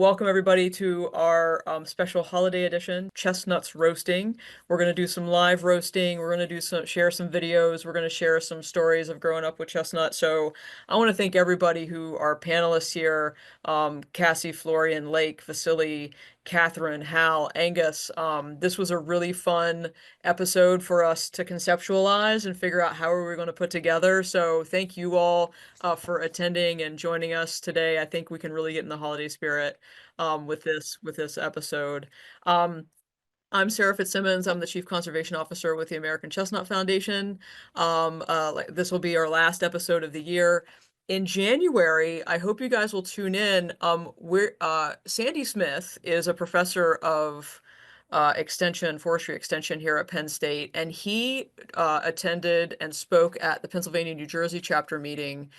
Welcome everybody to our special holiday edition, Chestnuts Roasting. We're going to do some live roasting. We're going to share some videos. We're going to share some stories of growing up with chestnut. So I want to thank everybody who are panelists here, Cassie, Florian, Lake, Vasily, Catherine, Hal, Angus. This was a really fun episode for us to conceptualize and figure out how are we going to put together. So thank you all for attending and joining us today. I think we can really get in the holiday spirit with this episode. I'm Sarah Fitzsimmons. I'm the Chief Conservation Officer with the American Chestnut Foundation. This will be our last episode of the year. In January, I hope you guys will tune in. Sandy Smith is a professor of forestry extension here at Penn State, and he attended and spoke at the Pennsylvania, New Jersey chapter meeting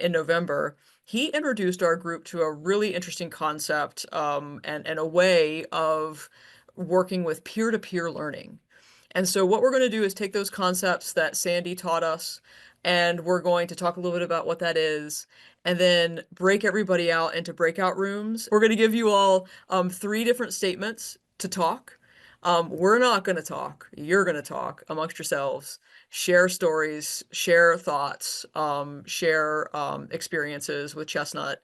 in November. He introduced our group to a really interesting concept and a way of working with peer-to-peer learning. And so what we're going to do is take those concepts that Sandy taught us, and we're going to talk a little bit about what that is, and then break everybody out into breakout rooms. We're going to give you all 3 different statements to talk. We're not going to talk. You're going to talk amongst yourselves, share stories, share thoughts, share experiences with chestnut.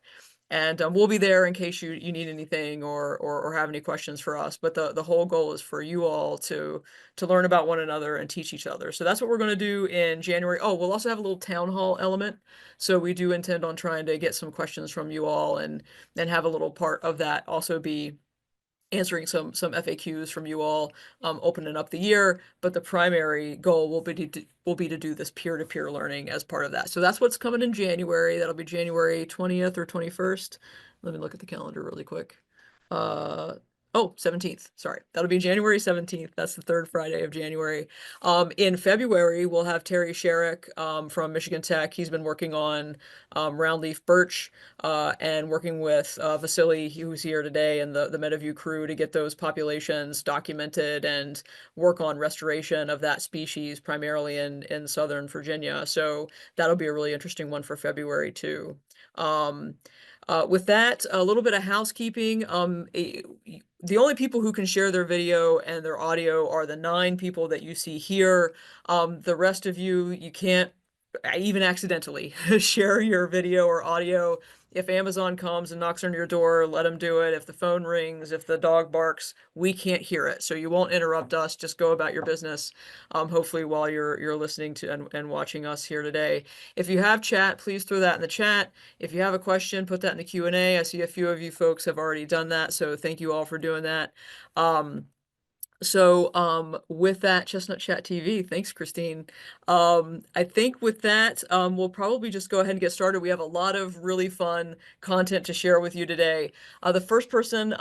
And we'll be there in case you need anything or have any questions for us. But the whole goal is for you all to learn about one another and teach each other. So that's what we're going to do in January. Oh, we'll also have a little town hall element. So we do intend on trying to get some questions from you all and have a little part of that also be answering some FAQs from you all, opening up the year. But the primary goal will be to do this peer-to-peer learning as part of that. So that's what's coming in January. That'll be January 20th or 21st. Let me look at the calendar really quick. Oh, 17th. Sorry. That'll be January 17th. That's the third Friday of January. In February, we'll have Terry Sherrick from Michigan Tech. He's been working on roundleaf birch and working with Vasily, who's here today, and the Metaview crew to get those populations documented and work on restoration of that species, primarily in Southern Virginia. So that'll be a really interesting one for February, too. With that, a little bit of housekeeping. The only people who can share their video and their audio are the 9 people that you see here. The rest of you can't even accidentally share your video or audio. If Amazon comes and knocks on your door, let them do it. If the phone rings, if the dog barks, we can't hear it. So you won't interrupt us. Just go about your business, hopefully while you're listening to and watching us here today. If you have chat, please throw that in the chat. If you have a question, put that in the Q&A. I see a few of you folks have already done that, so thank you all for doing that. With that, Chestnut Chat TV, thanks, Christine. I think with that, we'll probably just go ahead and get started. We have a lot of really fun content to share with you today. The first person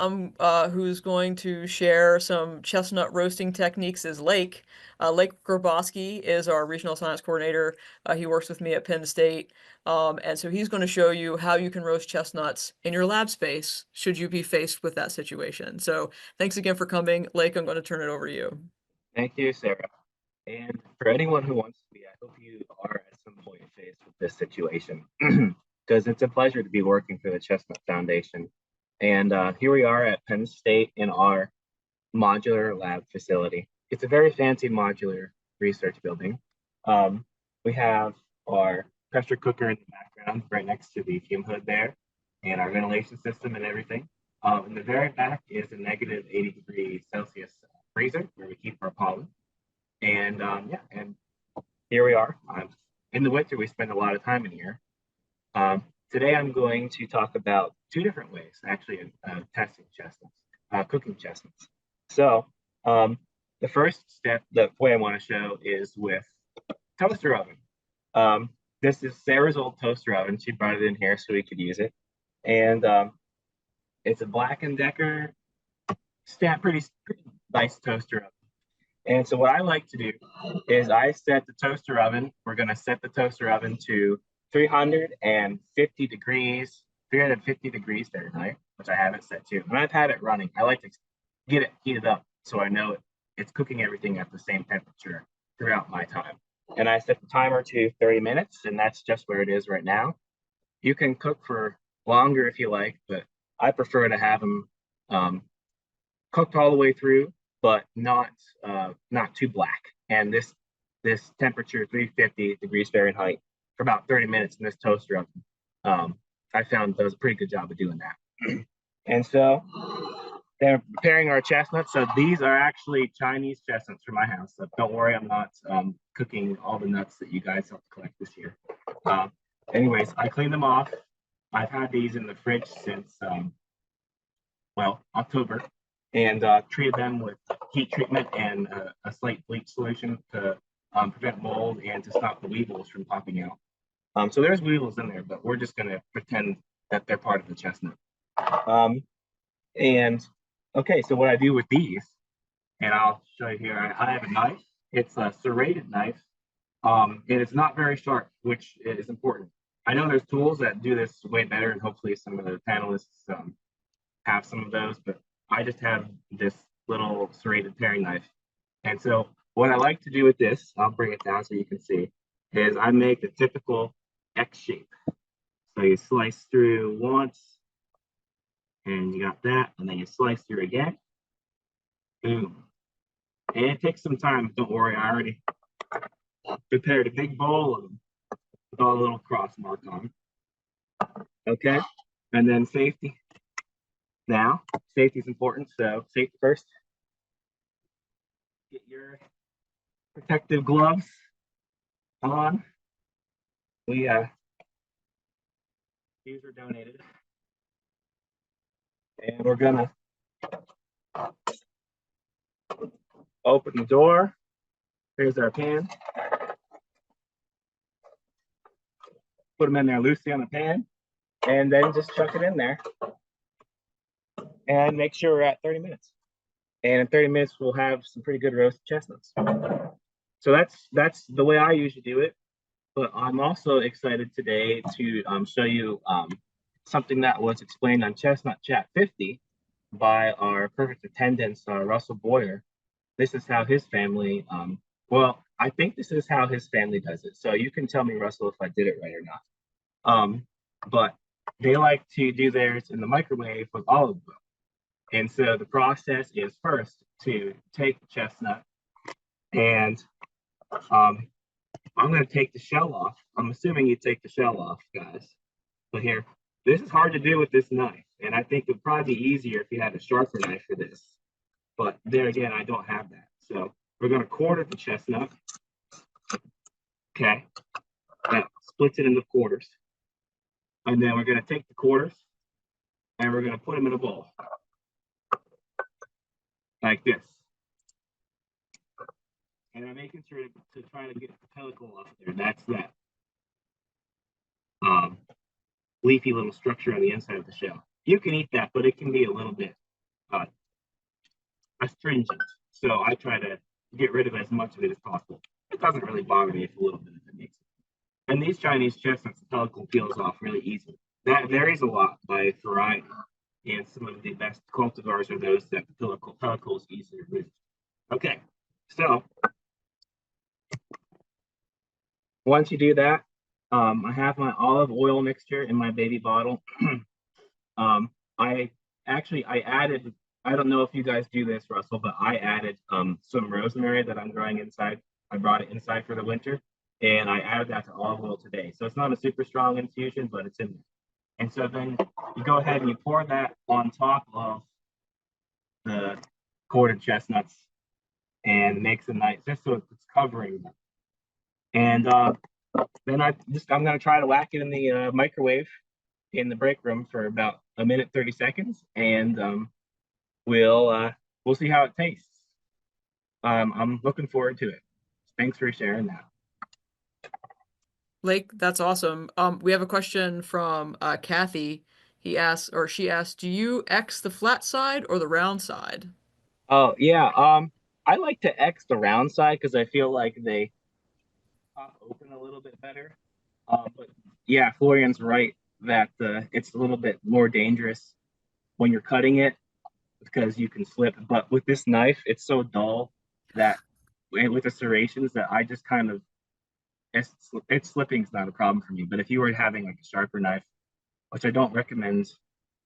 who's going to share some chestnut roasting techniques is Lake. Lake Grabowski is our regional science coordinator. He works with me at Penn State. And so he's going to show you how you can roast chestnuts in your lab space should you be faced with that situation. So thanks again for coming. Lake, I'm going to turn it over to you. Thank you, Sarah. And for anyone who wants to be, I hope you are at some point faced with this situation, because it's a pleasure to be working for the Chestnut Foundation. And here we are at Penn State in our modular lab facility. It's a very fancy modular research building. We have our pressure cooker in the background right next to the fume hood there, and our ventilation system and everything. In the very back is a negative 80 degrees Celsius freezer where we keep our pollen. And and here we are. In the winter, we spend a lot of time in here. Today, I'm going to talk about 2 different ways, actually, of testing chestnuts, cooking chestnuts. So the first step, the way I want to show is with toaster oven. This is Sarah's old toaster oven. She brought it in here so we could use it. And it's a Black & Decker pretty nice toaster oven. And so what I like to do is I set the toaster oven. We're going to set the toaster oven to 350 degrees Fahrenheit, which I have it set to. And I've had it running. I like to get it heated up so I know it's cooking everything at the same temperature throughout my time. And I set the timer to 30 minutes, and that's just where it is right now. You can cook for longer if you like, but I prefer to have them cooked all the way through, but not too black. And this temperature, 350 degrees Fahrenheit, for about 30 minutes in this toaster oven, I found does a pretty good job of doing that. And so they're preparing our chestnuts. So these are actually Chinese chestnuts from my house. So don't worry, I'm not cooking all the nuts that you guys have to collect this year. Anyways, I cleaned them off. I've had these in the fridge since well, October, and treated them with heat treatment and a slight bleach solution to prevent mold and to stop the weevils from popping out. So there's weevils in there, but we're just going to pretend that they're part of the chestnut. Um, and okay, so what I do with these, and I'll show you here, I have a knife. It's a serrated knife, and it's not very sharp, which is important. I know there's tools that do this way better, and hopefully some of the panelists have some of those, but I just have this little serrated paring knife. And so what I like to do with this, I'll bring it down so you can see, is I make a typical X shape. So you slice through once, and you got that, and then you slice through again. Boom. And it takes some time, don't worry, I already prepared a big bowl of them with all a little cross mark on. Okay, and then safety. Now, safety is important, so safety first. Get your protective gloves on. We these were donated, and we're gonna open the door. Here's our pan. Put them in there loosely on the pan, and then just chuck it in there, and make sure we're at 30 minutes. And in 30 minutes, we'll have some pretty good roasted chestnuts. So that's the way I usually do it. But I'm also excited today to show you something that was explained on Chestnut Chat 50 by our perfect attendance, Russell Boyer. This is how his family, well, I think this is how his family does it. So you can tell me, Russell, if I did it right or not. But they like to do theirs in the microwave with olive oil. And so the process is first to take the chestnut and I'm going to take the shell off. I'm assuming you take the shell off, guys. But here, this is hard to do with this knife. And I think it would probably be easier if you had a sharper knife for this. But there again, I don't have that. So we're going to quarter the chestnut. Okay. That splits it into quarters. And then we're going to take the quarters and we're going to put them in a bowl. Like this. And I'm making sure to try to get the pellicle off there. That's that leafy little structure on the inside of the shell. You can eat that, but it can be a little bit astringent. So I try to get rid of as much of it as possible. It doesn't really bother me if a little bit of it makes it. And these Chinese chestnuts, the pellicle peels off really easily. That varies a lot by variety. And some of the best cultivars are those that the pellicle is easier to remove. Okay, so once you do that, I have my olive oil mixture in my baby bottle. I added, I don't know if you guys do this, Russell, but I added some rosemary that I'm growing inside. I brought it inside for the winter, and I added that to olive oil today. So it's not a super strong infusion, but it's in there. And so then you go ahead and you pour that on top of the quartered chestnuts and makes a nice, just so it's covering them. And then I'm going to try to whack it in the microwave in the break room for about a minute 30 seconds, and we'll see how it tastes. I'm looking forward to it. Thanks for sharing that. Lake, that's awesome. We have a question from Kathy. She asked, do you X the flat side or the round side? Oh yeah, I like to X the round side because I feel like they pop open a little bit better. But yeah, Florian's right that it's a little bit more dangerous when you're cutting it because you can slip. But with this knife, it's so dull that with the serrations that I just kind of it's slipping's not a problem for me. But if you were having like a sharper knife, which I don't recommend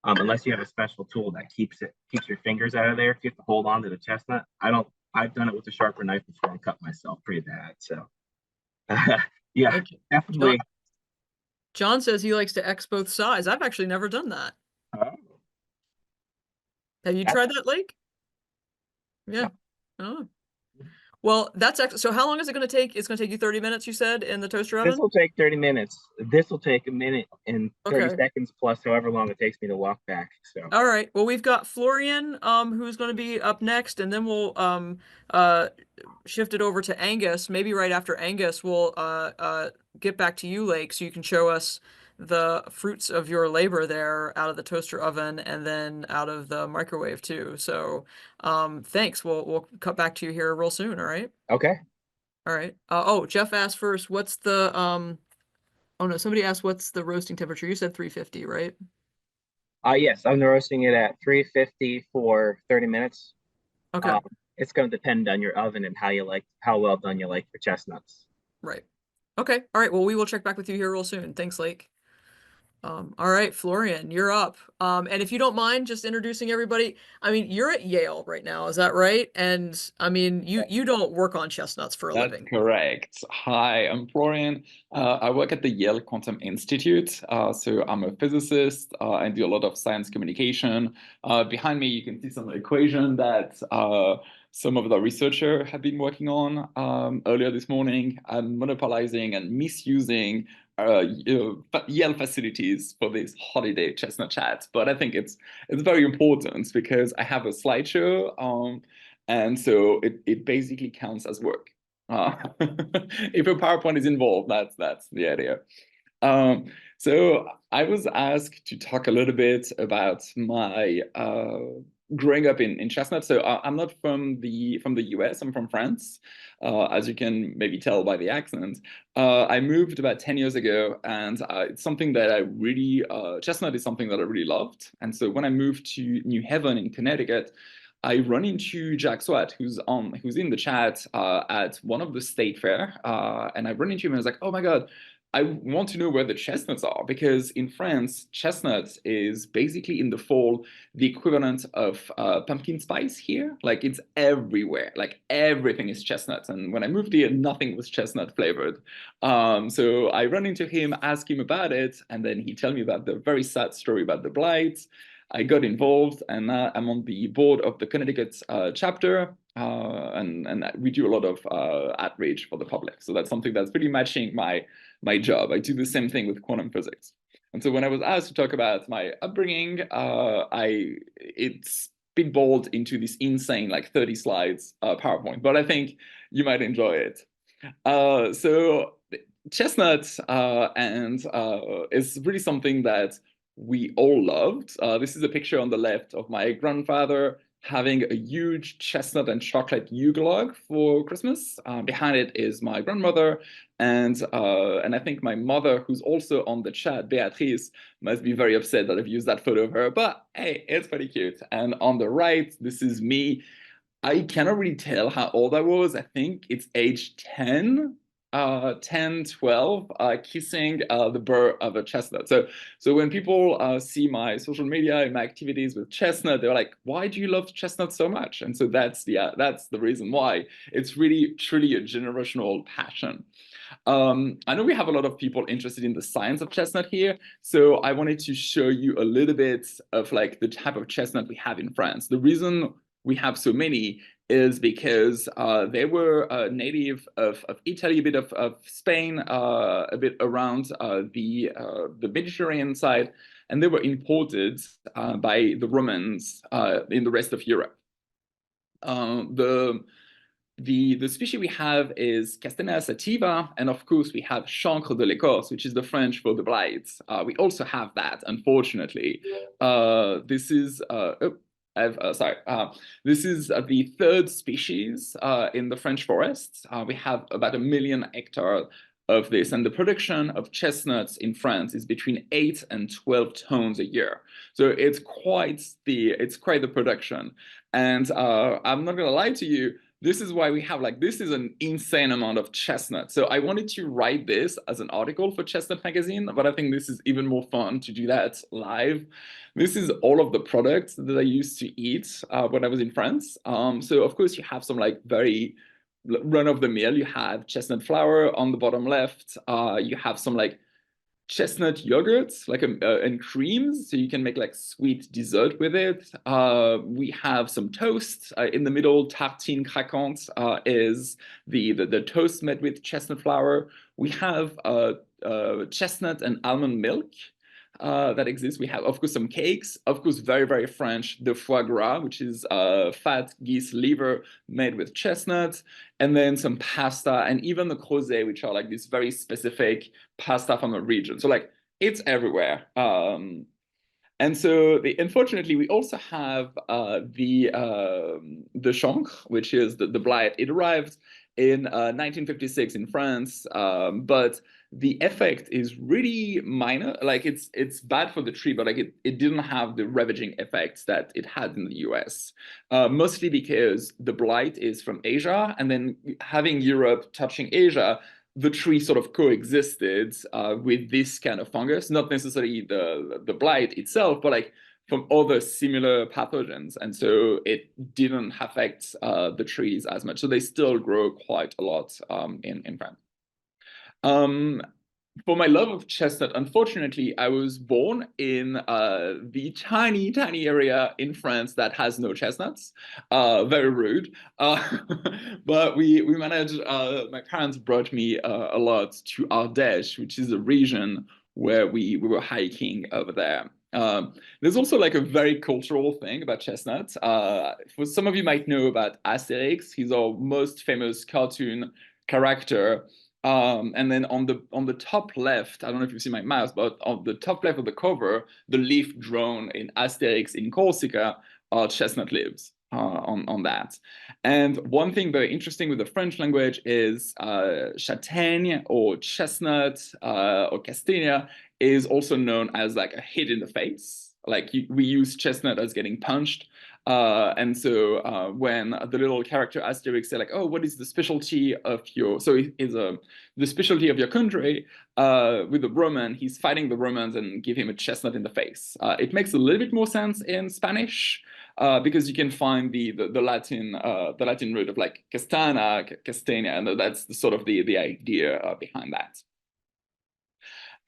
unless you have a special tool that keeps your fingers out of there. If you have to hold on to the chestnut, I don't. I've done it with a sharper knife before and cut myself pretty bad. So yeah, Okay. John, definitely. John says he likes to X both sides. I've actually never done that. Uh, Have you that's tried that, Lake? Yeah. Oh. Well, so how long is it going to take? It's going to take you 30 minutes, you said, in the toaster This oven? will take 30 minutes. This will take a minute and 30 Okay. seconds plus however long it takes me to walk back. So, All right. Well, we've got Florian, who's going to be up next, and then we'll uh shift it over to Angus. Maybe right after Angus, we'll get back to you, Lake, so you can show us the fruits of your labor there out of the toaster oven and then out of the microwave too. So, thanks. We'll cut back to you here real soon. All right. okay. All right. Oh, Jeff asked first, what's the Oh no, somebody asked what's the roasting temperature? You said 350, right? Yes, I'm roasting it at 350 for 30 minutes. Okay. Um, it's going to depend on your oven and how well done you like your chestnuts. Right. Okay. All right. Well, we will check back with you here real soon. Thanks, Lake. All right, Florian, you're up. And if you don't mind just introducing everybody, I mean, you're at Yale right now, is that right? And I mean, you don't work on chestnuts for a That's living. correct. Hi, I'm Florian. I work at the Yale Quantum Institute. So I'm a physicist and do a lot of science communication. Behind me, you can see some equation that some of the researchers have been working on earlier this morning. I'm monopolizing and misusing Yale facilities for this holiday Chestnut Chat. But I think it's very important because I have a slideshow. And so it basically counts as work. If a PowerPoint is involved, that's the idea. So I was asked to talk a little bit about my growing up in Chestnut. So I'm not from the US. I'm from France, as you can maybe tell by the accent. I moved about 10 years ago, and it's something that I really Chestnut is something that I really loved. And so when I moved to New Haven in Connecticut, I run into Jack Swat, who's in the chat at one of the state fair, and I run into him and I was like, "Oh my God, I want to know where the chestnuts are," because in France, chestnuts is basically in the fall the equivalent of pumpkin spice here. Like it's everywhere. Like everything is chestnuts. And when I moved here, nothing was chestnut flavored. So I run into him, ask him about it, and then he tell me about the very sad story about the blight. I got involved, and I'm on the board of the Connecticut chapter, and we do a lot of outreach for the public. So that's something that's really matching my job. I do the same thing with quantum physics. And so when I was asked to talk about my upbringing, it's spitballed into this insane like 30 slides PowerPoint, but I think you might enjoy it. So chestnuts and is really something that we all loved. This is a picture on the left of my grandfather having a huge chestnut and chocolate yugolog for Christmas. Behind it is my grandmother, and I think my mother, who's also on the chat, Beatrice, must be very upset that I've used that photo of her. But hey, it's pretty cute. And on the right, this is me. I cannot really tell how old I was. I think it's age 10, 10, 12, kissing the burr of a chestnut. So when people see my social media and my activities with chestnut, they're like, "Why do you love chestnut so much?" And so that's the reason why. It's really, truly a generational passion. I know we have a lot of people interested in the science of chestnut here, so I wanted to show you a little bit of like the type of chestnut we have in France. The reason we have so many is because they were native of Italy, a bit of Spain, a bit around the Mediterranean side, and they were imported by the Romans in the rest of Europe. The species we have is Castanea sativa, and of course we have Chancre de l'Écosse, which is the French for the blights. We also have that, unfortunately. This is sorry. This is the third species in the French forests. We have about 1 million hectares of this, and the production of chestnuts in France is between 8 and 12 tons a year. So it's quite the production. And I'm not gonna lie to you, this is why we have like, this is an insane amount of chestnut. So I wanted to write this as an article for Chestnut Magazine, but I think this is even more fun to do that live. This is all of the products that I used to eat when I was in France. So of course you have some like very run of the mill. You have chestnut flour on the bottom left. You have some like chestnut yogurts, like and creams, so you can make like sweet dessert with it. We have some toast in the middle. Tartine craquante is the toast made with chestnut flour. We have chestnut and almond milk that exists. We have, of course, some cakes. Of course, very, very French, the foie gras, which is fat geese liver made with chestnuts, and then some pasta, and even the crozet, which are like this very specific pasta from a region. So like it's everywhere. And so, unfortunately, we also have the chancre, which is the blight. It arrived in 1956 in France, but the effect is really minor. Like it's bad for the tree, but like it didn't have the ravaging effects that it had in the US. Mostly because the blight is from Asia, and then having Europe touching Asia, the tree sort of coexisted with this kind of fungus, not necessarily the blight itself, but like from other similar pathogens. And so it didn't affect the trees as much. So they still grow quite a lot in France. For my love of chestnut, unfortunately, I was born in the tiny, tiny area in France that has no chestnuts. Very rude. But we managed, my parents brought me a lot to Ardèche, which is a region where we were hiking over there. There's also like a very cultural thing about chestnuts. For some of you might know about Asterix. He's our most famous cartoon character. And then on the top left, I don't know if you see my mouse, but on the top left of the cover, the leaf drawn in Asterix in Corsica are chestnut leaves on that. And one thing very interesting with the French language is châtaigne or chestnut or castagne is also known as like a hit in the face. Like we use chestnut as getting punched. And so when the little character Asterix say like, oh, what is the specialty of your, so is the specialty of your country, with the Roman, he's fighting the Romans and give him a chestnut in the face. It makes a little bit more sense in Spanish because you can find the Latin root of like castana, castana, and that's sort of the idea behind that.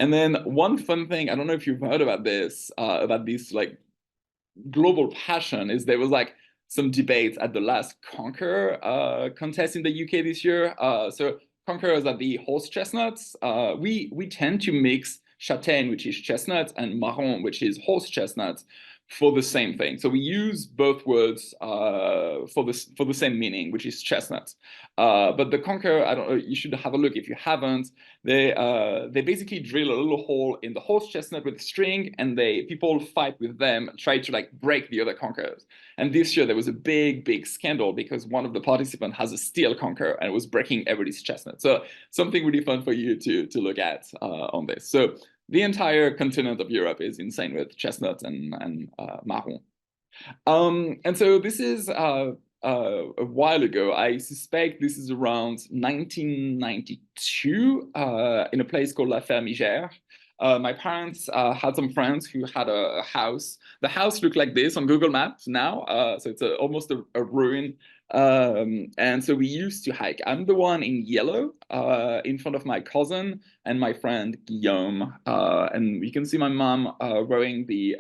And then one fun thing, I don't know if you've heard about this like global passion, is there was like some debates at the last Conquer contest in the UK this year. So Conquer is at the horse chestnuts. We tend to mix châtaigne, which is chestnuts, and marron, which is horse chestnuts, for the same thing. So we use both words for the same meaning, which is chestnuts. But the Conquer, I don't know, you should have a look if you haven't. They basically drill a little hole in the horse chestnut with string, and people fight with them, try to like break the other Conquers. And this year there was a big scandal because one of the participants has a steel Conquer and was breaking everybody's chestnut. So something really fun for you to look at on this. So the entire continent of Europe is insane with chestnuts and marron. And so this is a while ago. I suspect this is around 1992 in a place called La Fermigère. My parents had some friends who had a house. The house looked like this on Google Maps now. So it's almost a ruin. And so we used to hike. I'm the one in yellow in front of my cousin and my friend Guillaume. And you can see my mom wearing the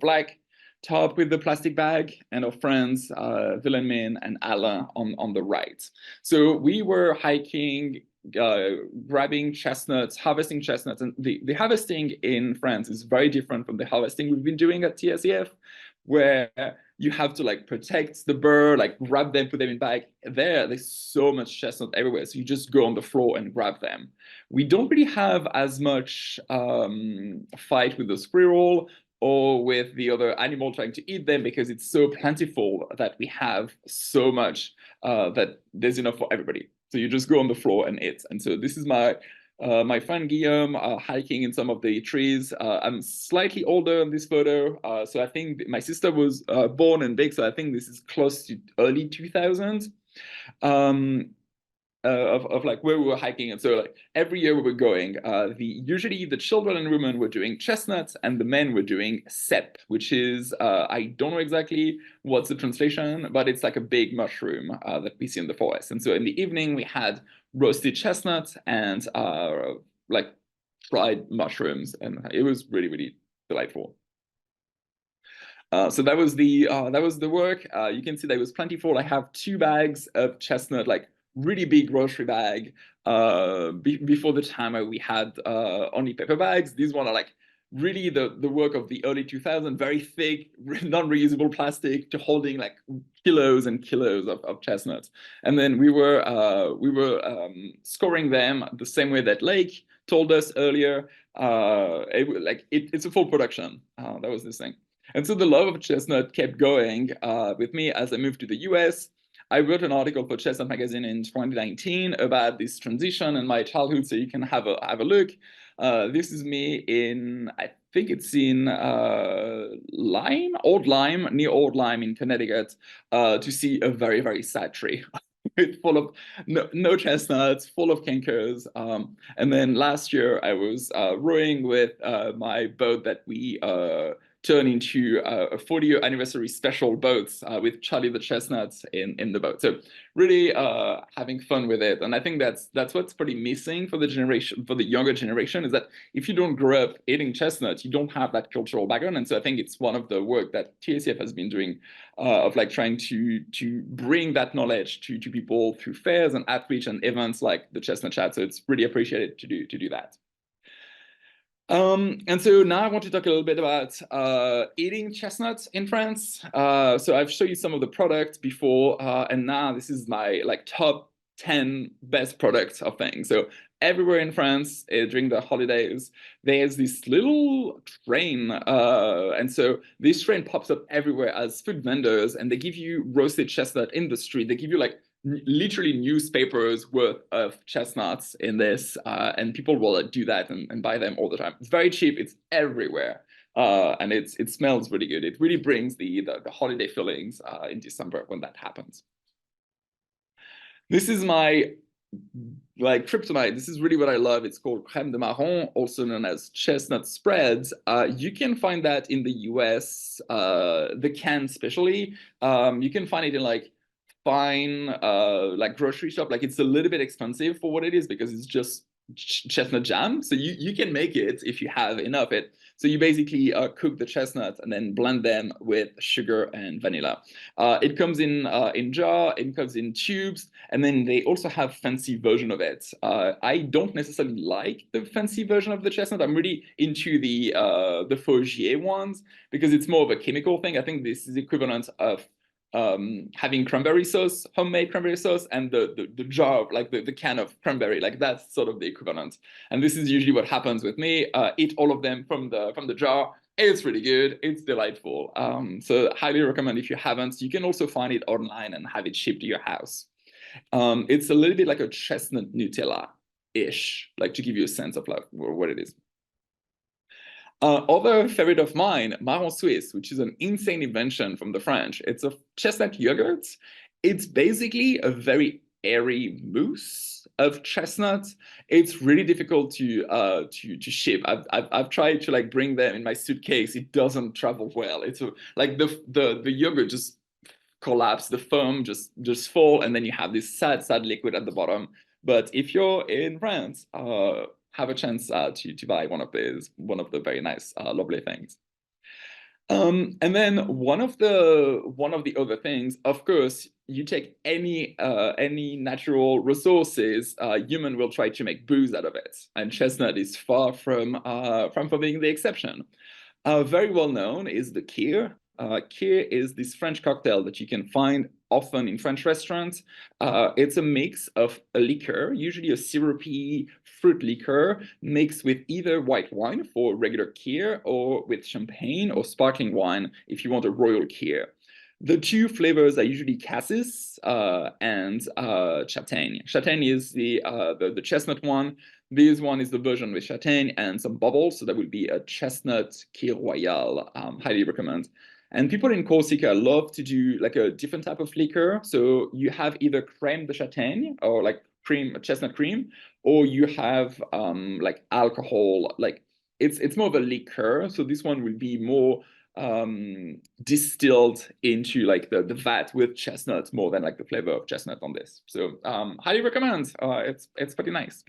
black top with the plastic bag, and our friends Wilhelmine and Alain on the right. So we were hiking, grabbing chestnuts, harvesting chestnuts, and the harvesting in France is very different from the harvesting we've been doing at TACF, where you have to like protect the burr, like grab them, put them in bag. There's so much chestnut everywhere, so you just go on the floor and grab them. We don't really have as much fight with the squirrel or with the other animal trying to eat them, because it's so plentiful that we have so much that there's enough for everybody. So you just go on the floor and eat. And so this is my friend Guillaume hiking in some of the trees. I'm slightly older in this photo. So I think my sister was born and big, so I think this is close to early 2000s. Of like where we were hiking. And so like every year we were going, usually the children and women were doing chestnuts and the men were doing cep, which is, I don't know exactly what's the translation, but it's like a big mushroom that we see in the forest. And so in the evening we had roasted chestnuts and like fried mushrooms, and it was really, really delightful. So that was the work. You can see that it was plentiful. I have 2 bags of chestnut, like really big grocery bag. Before the time we had only paper bags. These one are like really the work of the early 2000s, very thick, non-reusable plastic, to holding like kilos and kilos of chestnuts. And then we were scoring them the same way that Lake told us earlier. It's a full production. That was this thing. And so the love of chestnut kept going with me as I moved to the US. I wrote an article for Chestnut Magazine in 2019 about this transition and my childhood, so you can have a look. This is me in, I think it's in Old Lyme, near Old Lyme in Connecticut, to see a very, very sad tree. Full of no chestnuts, full of cankers. And then last year I was rowing with my boat that we turned into a 40-year anniversary special boat with Charlie the Chestnuts in the boat. So really having fun with it. And I think that's what's pretty missing for the younger generation, is that if you don't grow up eating chestnuts, you don't have that cultural background. And so I think it's one of the work that TACF has been doing of like trying to bring that knowledge to people through fairs and outreach and events like the Chestnut Chat. So it's really appreciated to do that. And so now I want to talk a little bit about eating chestnuts in France. So I've shown you some of the products before, and now this is my like top 10 best products of things. So everywhere in France during the holidays, there's this little train, and so this train pops up everywhere as food vendors, and they give you roasted chestnut in the street. They give you like literally newspapers worth of chestnuts in this, and people will do that and buy them all the time. It's very cheap. It's everywhere, and it smells really good. It really brings the holiday feelings in December when that happens. This is my like kryptonite. This is really what I love. It's called crème de marron, also known as chestnut spreads. You can find that in the US, the can especially. You can find it in like fine like grocery shop. Like it's a little bit expensive for what it is because it's just chestnut jam. So you can make it if you have enough it. So you basically cook the chestnuts and then blend them with sugar and vanilla. It comes in jar, it comes in tubes, and then they also have fancy version of it. I don't necessarily like the fancy version of the chestnut. I'm really into the Faugier ones because it's more of a chemical thing. I think this is equivalent of having cranberry sauce, homemade cranberry sauce, and the jar, like the can of cranberry, like that's sort of the equivalent. And this is usually what happens with me. Eat all of them from the jar. It's really good. It's delightful. So highly recommend if you haven't. You can also find it online and have it shipped to your house. It's a little bit like a chestnut Nutella-ish, like to give you a sense of like what it is. Other favorite of mine, Marron Suisse, which is an insane invention from the French. It's a chestnut yogurt. It's basically a very airy mousse of chestnuts. It's really difficult to ship. I've tried to like bring them in my suitcase. It doesn't travel well. It's like the yogurt just collapse, the foam just fall, and then you have this sad liquid at the bottom. But if you're in France, have a chance to buy one of the very nice, lovely things. And then one of the other things, of course, you take any natural resources, human will try to make booze out of it, and chestnut is far from being the exception. Very well known is the kir. Kir is this French cocktail that you can find often in French restaurants. It's a mix of a liqueur, usually a syrupy fruit liqueur, mixed with either white wine for regular kir or with champagne or sparkling wine if you want a royal kir. The two flavors are usually cassis and châtaigne. Châtaigne is the chestnut one. This one is the version with châtaigne and some bubbles, so that would be a chestnut kir royal. Highly recommend. And people in Corsica love to do like a different type of liquor. So you have either crème de châtaigne or like chestnut cream, or you have like alcohol, like it's more of a liqueur. So this one will be more distilled into like the vat with chestnuts more than like the flavor of chestnut on this. So highly recommend. It's pretty nice.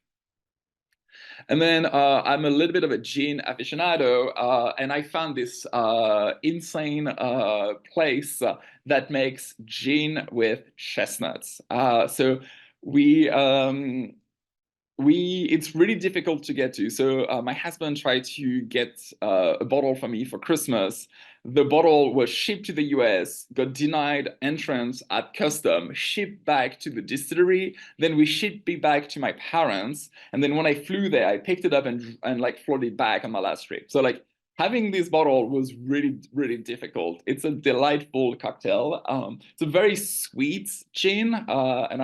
And then I'm a little bit of a gin aficionado, and I found this insane place that makes gin with chestnuts. So we it's really difficult to get to. So my husband tried to get a bottle for me for Christmas. The bottle was shipped to the US, got denied entrance at custom, shipped back to the distillery. Then we shipped it back to my parents. And then when I flew there, I picked it up and like floated back on my last trip. So like having this bottle was really, really difficult. It's a delightful cocktail. It's a very sweet gin. And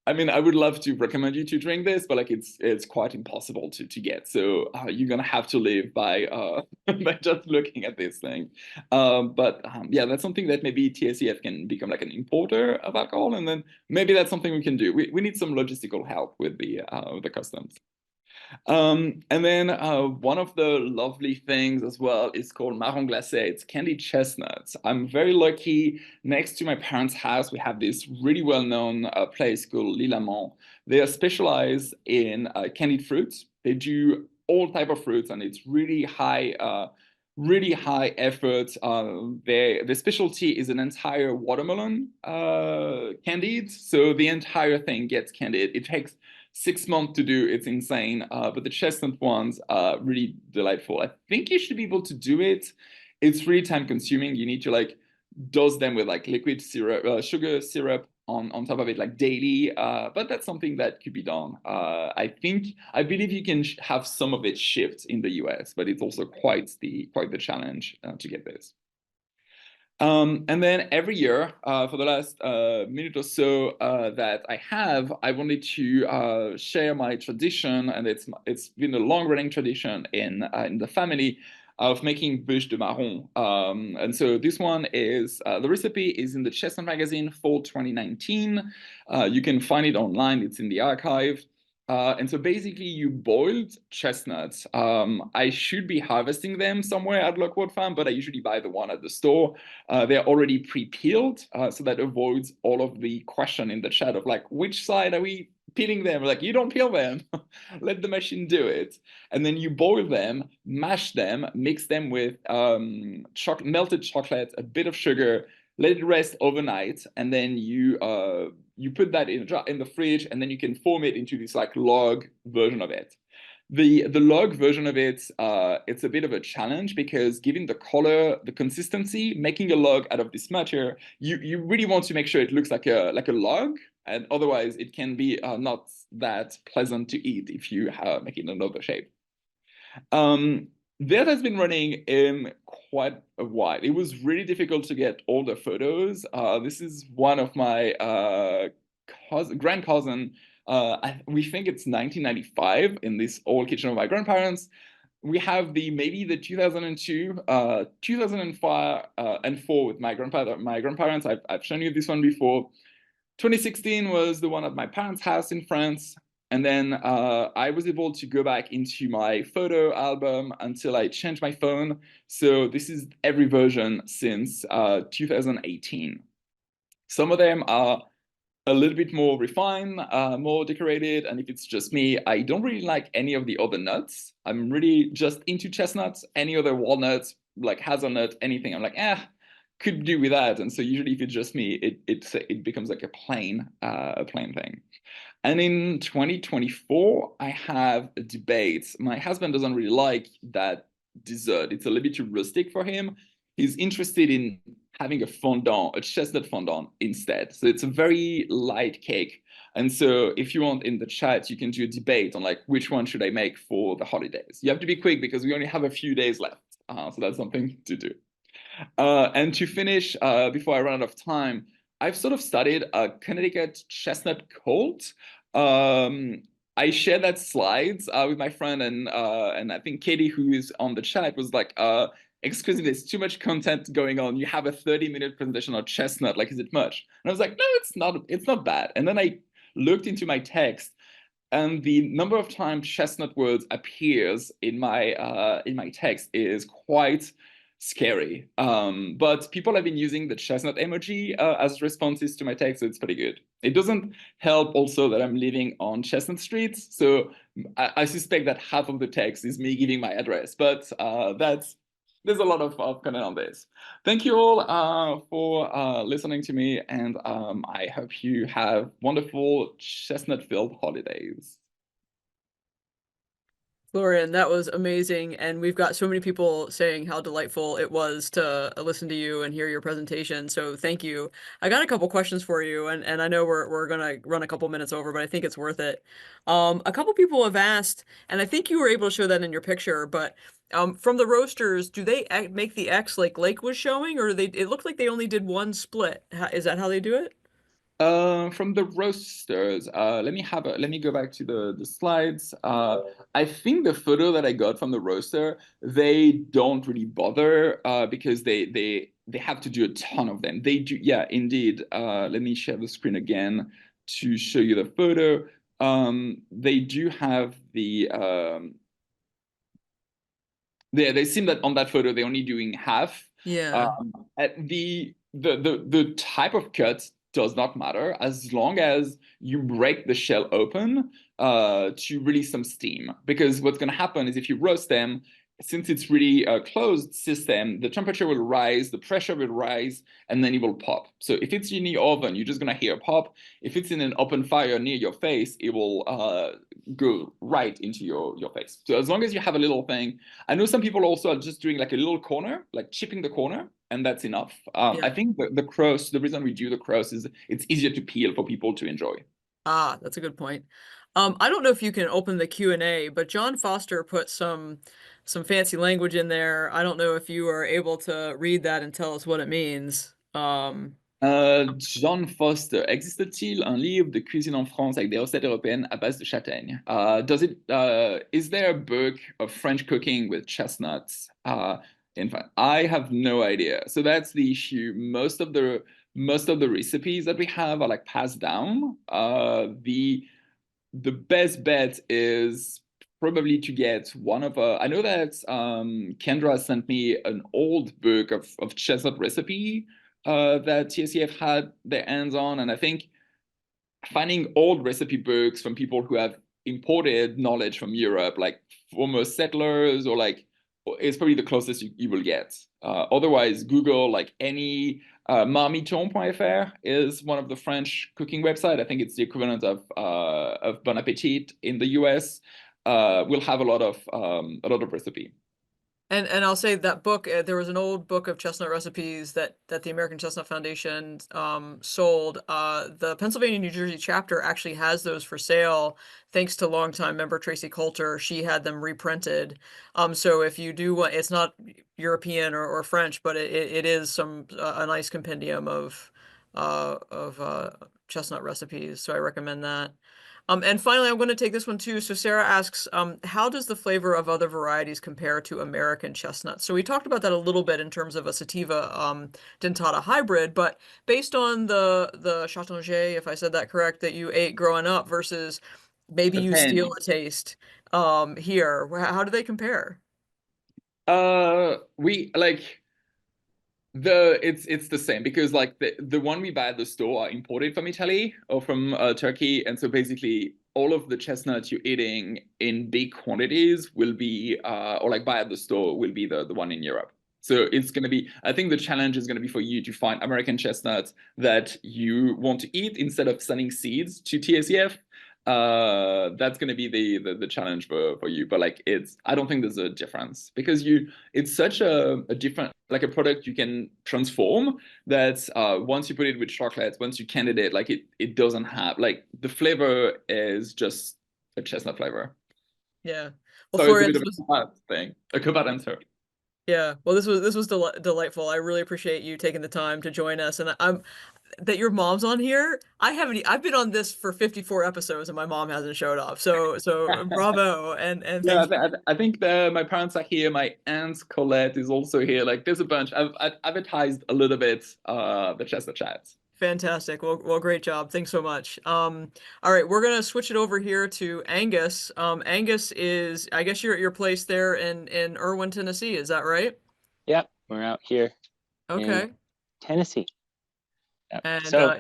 I mean, I would love to recommend you to drink this, but like it's quite impossible to get. So you're gonna have to live by by just looking at this thing. Yeah, that's something that maybe TACF can become like an importer of alcohol, and then maybe that's something we can do. We need some logistical help with the customs. And then one of the lovely things as well is called marron glacé. It's candied chestnuts. I'm very lucky. Next to my parents' house, we have this really well-known place called L'Île. They are specialized in candied fruits. They do all type of fruits, and it's really high effort. Their specialty is an entire watermelon candied. So the entire thing gets candied. It takes 6 months to do. It's insane. But the chestnut ones are really delightful. I think you should be able to do it. It's really time consuming. You need to like dose them with like liquid syrup, sugar syrup on top of it like daily. But that's something that could be done. I believe you can have some of it shipped in the US, but it's also quite the challenge to get this. And then every year, for the last minute or so that I wanted to share my tradition, and it's been a long-running tradition in the family of making bûche de marron. And so this one is the recipe is in the Chestnut magazine for 2019. You can find it online. It's in the archive. And so basically you boiled chestnuts. I should be harvesting them somewhere at Lockwood Farm, but I usually buy the one at the store. They're already pre-peeled, so that avoids all of the question in the chat of like, which side are we peeling them? Like, you don't peel them, let the machine do it. And then you boil them, mash them, mix them with melted chocolate, a bit of sugar, let it rest overnight, and then you put that in the fridge, and then you can form it into this like log version of it. The log version of it, it's a bit of a challenge because given the color, the consistency, making a log out of this matter, you really want to make sure it looks like a log, and otherwise it can be not that pleasant to eat if you make it another shape. That has been running in quite a while. It was really difficult to get all the photos. This is one of my grand cousin. We think it's 1995 in this old kitchen of my grandparents. We have maybe the 2002, 2005, and 4 with my grandparents. I've shown you this one before. 2016 was the one at my parents' house in France. And then I was able to go back into my photo album until I changed my phone. So this is every version since 2018. Some of them are a little bit more refined, more decorated. And if it's just me, I don't really like any of the other nuts. I'm really just into chestnuts. Any other walnuts, like hazelnut, anything, I'm like, could do with that. And so usually if it's just me, it becomes like a plain thing. And in 2024, I have a debate. My husband doesn't really like that dessert. It's a little bit too rustic for him. He's interested in having a fondant, a chestnut fondant instead. So it's a very light cake. And so if you want in the chat, you can do a debate on like, which one should I make for the holidays? You have to be quick because we only have a few days left. So that's something to do. And to finish, before I run out of time, I've sort of studied a Connecticut chestnut cult. I shared that slides with my friend, and I think Katie, who is on the chat, was like excuse me, there's too much content going on. You have a 30-minute presentation on chestnut. Like, is it much? And I was like, no, it's not bad. And then I looked into my text, and the number of times chestnut words appears in my text is quite scary. But people have been using the chestnut emoji as responses to my text, so it's pretty good. It doesn't help also that I'm living on Chestnut Street, so I suspect that half of the text is me giving my address, but there's a lot of content on this. Thank you all for listening to me, and I hope you have wonderful chestnut-filled holidays. Florian, that was amazing, and we've got so many people saying how delightful it was to listen to you and hear your presentation. So thank you. I got a couple questions for you, and I know we're gonna run a couple minutes over, but I think it's worth it. A couple people have asked, and I think you were able to show that in your picture, but from the roasters, do they make the X like Lake was showing, or it looked like they only did one split? Is that how they do it? From the roasters, let me go back to the slides. I think the photo that I got from the roaster, they don't really bother because they have to do a ton of them. They do, yeah, indeed. Let me share the screen again to show you the photo. They do have the they seem that on that photo they're only doing half. Yeah. Um, the type of cut does not matter as long as you break the shell open to release some steam. Because what's going to happen is if you roast them, since it's really a closed system, the temperature will rise, the pressure will rise, and then it will pop. So if it's in the oven, you're just going to hear a pop. If it's in an open fire near your face, it will go right into your face. So as long as you have a little thing, I know some people also are just doing like a little corner, like chipping the corner, and that's enough. Yeah. I think the crust, the reason we do the crust is it's easier to peel for people to enjoy. Ah, that's a good point. I don't know if you can open the Q&A, but John Foster put some fancy language in there. I don't know if you are able to read that and tell us what it means. John Foster, existe-t-il un livre de cuisine en France avec des recettes européennes à base de châtaigne? Is there a book of French cooking with chestnuts? In fact, I have no idea. So that's the issue. Most of the recipes that we have are like passed down. The best bet is probably to get one of I know that Kendra sent me an old book of chestnut recipe that TACF had their hands on, and I think finding old recipe books from people who have imported knowledge from Europe, like former settlers, or like it's probably the closest you will get. Otherwise, Google like any marmiton.fr is one of the French cooking website. I think it's the equivalent of Bon Appetit in the US. We'll have a lot of recipe. And I'll say that book, there was an old book of chestnut recipes that the American Chestnut Foundation sold. The Pennsylvania, New Jersey chapter actually has those for sale, thanks to longtime member Tracy Coulter. She had them reprinted. So if you do want, it's not European or French, but it is some a nice compendium of chestnut recipes. So I recommend that. And finally, I'm going to take this one too. So Sarah asks, how does the flavor of other varieties compare to American chestnuts? So we talked about that a little bit in terms of a sativa dentata hybrid, but based on the Châteauneuf, if I said that correct, that you ate growing up versus maybe you steal a taste here, how do they compare? We like it's the same because like the one we buy at the store are imported from Italy or from Turkey, and so basically all of the chestnuts you're eating in big quantities will be or like buy at the store will be the one in Europe. So it's going to be, I think the challenge is going to be for you to find American chestnuts that you want to eat instead of sending seeds to TACF. That's going to be the challenge for you. But like I don't think there's a difference because it's such a different, like a product you can transform that once you put it with chocolate, once you candy it, like it doesn't have, like the flavor is just a chestnut flavor. Yeah. Well, So it's a Florian, bit of a covat thing, a covat answer. Yeah. Well, this was delightful. I really appreciate you taking the time to join us, and I'm that your mom's on here. I've been on this for 54 episodes and my mom hasn't showed up. So bravo and Yeah, thanks. I think my parents are here. My aunt Colette is also here. Like, there's a bunch. I've advertised a little bit the Chestnut Chat. Fantastic. Well, great job. Thanks so much. All right, we're gonna switch it over here to Angus. Angus is, I guess you're at your place there in Irwin, Tennessee. Is that right? Yep, we're out here in Okay. Tennessee. Yep. And So,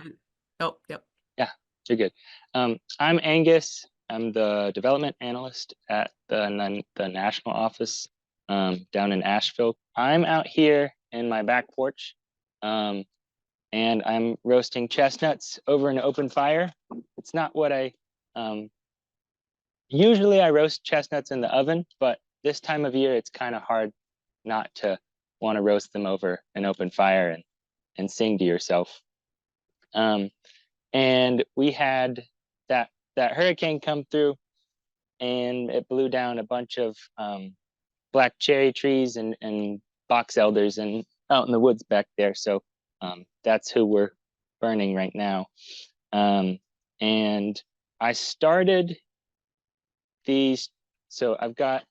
oh, yep. yeah, you're good. I'm Angus. I'm the development analyst at the national office down in Asheville. I'm out here in my back porch, and I'm roasting chestnuts over an open fire. It's not what usually I roast chestnuts in the oven, but this time of year it's kind of hard not to want to roast them over an open fire and sing to yourself. And we had that hurricane come through, and it blew down a bunch of black cherry trees and box elders and out in the woods back there. So that's who we're burning right now. And I started these. So I've got.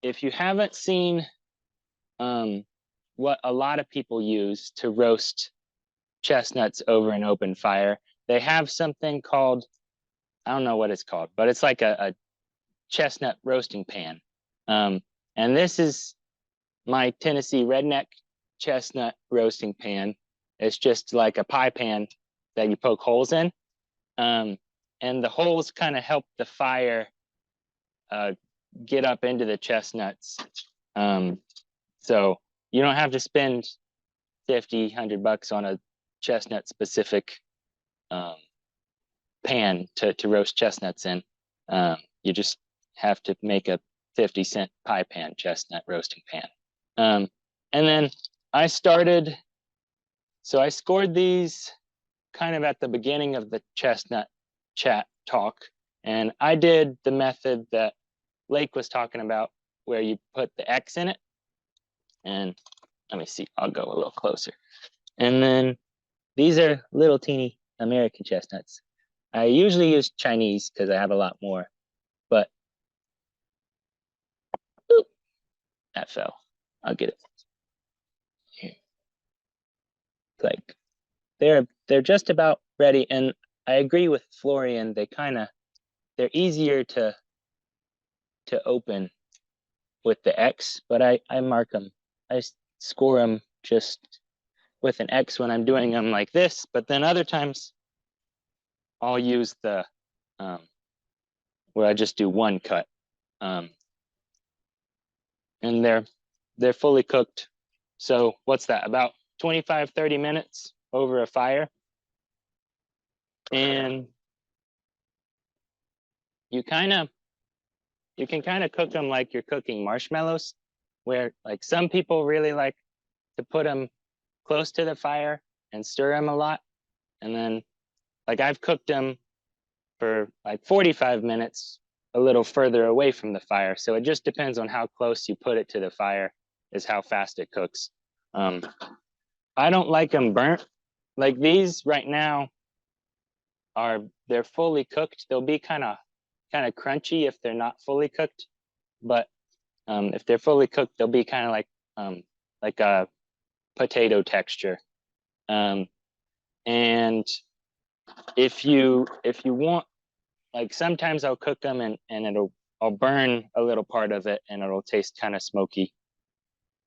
If you haven't seen what a lot of people use to roast chestnuts over an open fire, they have something called, I don't know what it's called, but it's like a chestnut roasting pan. And this is my Tennessee redneck chestnut roasting pan. It's just like a pie pan that you poke holes in. And the holes kind of help the fire get up into the chestnuts. So you don't have to spend 50, $100 on a chestnut specific pan to roast chestnuts in. You just have to make a 50-cent pie pan chestnut roasting pan. And then I scored these kind of at the beginning of the Chestnut Chat talk. And I did the method that Lake was talking about, where you put the X in it. And let me see, I'll go a little closer. And then these are little teeny American chestnuts. I usually use Chinese because I have a lot more, but oop, that fell. I'll get it. Here. Like they're just about ready. And I agree with Florian, they're easier to open with the X, but I mark them. I score them just with an X when I'm doing them like this, but then other times I'll use the where I just do one cut. And they're fully cooked. So what's that, about 25, 30 minutes over a fire? And you can kind of cook them like you're cooking marshmallows, where like some people really like to put them close to the fire and stir them a lot. And then like I've cooked them for like 45 minutes a little further away from the fire. So it just depends on how close you put it to the fire is how fast it cooks. I don't like them burnt. Like these right now they're fully cooked. They'll be kind of crunchy if they're not fully cooked. But if they're fully cooked, they'll be kind of like a potato texture. And if you want, like sometimes I'll cook them and I'll burn a little part of it and it'll taste kind of smoky.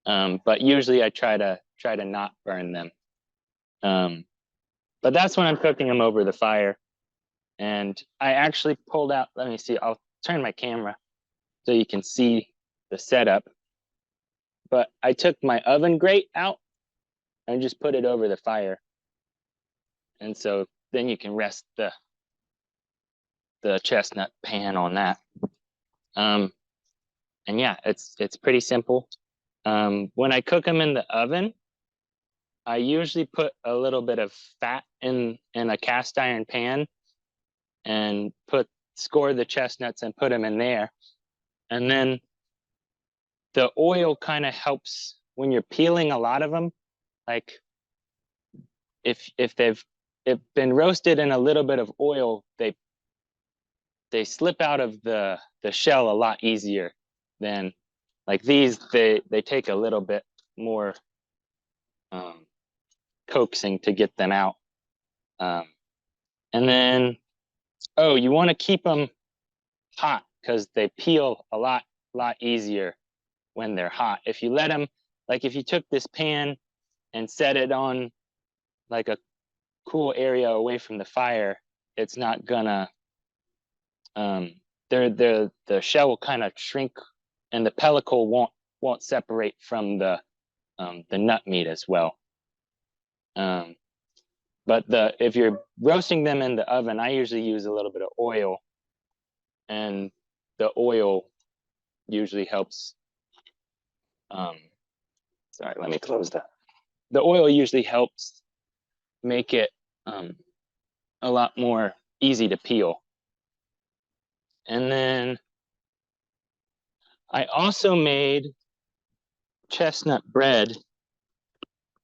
But usually I try to not burn them. But that's when I'm cooking them over the fire. And I actually pulled out, let me see, I'll turn my camera so you can see the setup. But I took my oven grate out and just put it over the fire. And so then you can rest the chestnut pan on that. And yeah, it's pretty simple. When I cook them in the oven, I usually put a little bit of fat in a cast iron pan and score the chestnuts and put them in there. And then the oil kind of helps when you're peeling a lot of them. Like if they've been roasted in a little bit of oil, they slip out of the shell a lot easier than like these. They take a little bit more coaxing to get them out. And then, oh, you want to keep them hot because they peel a lot easier when they're hot. If you let them, like if you took this pan and set it on like a cool area away from the fire, it's not gonna, the shell will kind of shrink and the pellicle won't separate from the nut meat as well. But if you're roasting them in the oven, I usually use a little bit of oil, and the oil usually helps. Sorry, let me close that. The oil usually helps make it a lot more easy to peel. And then I also made chestnut bread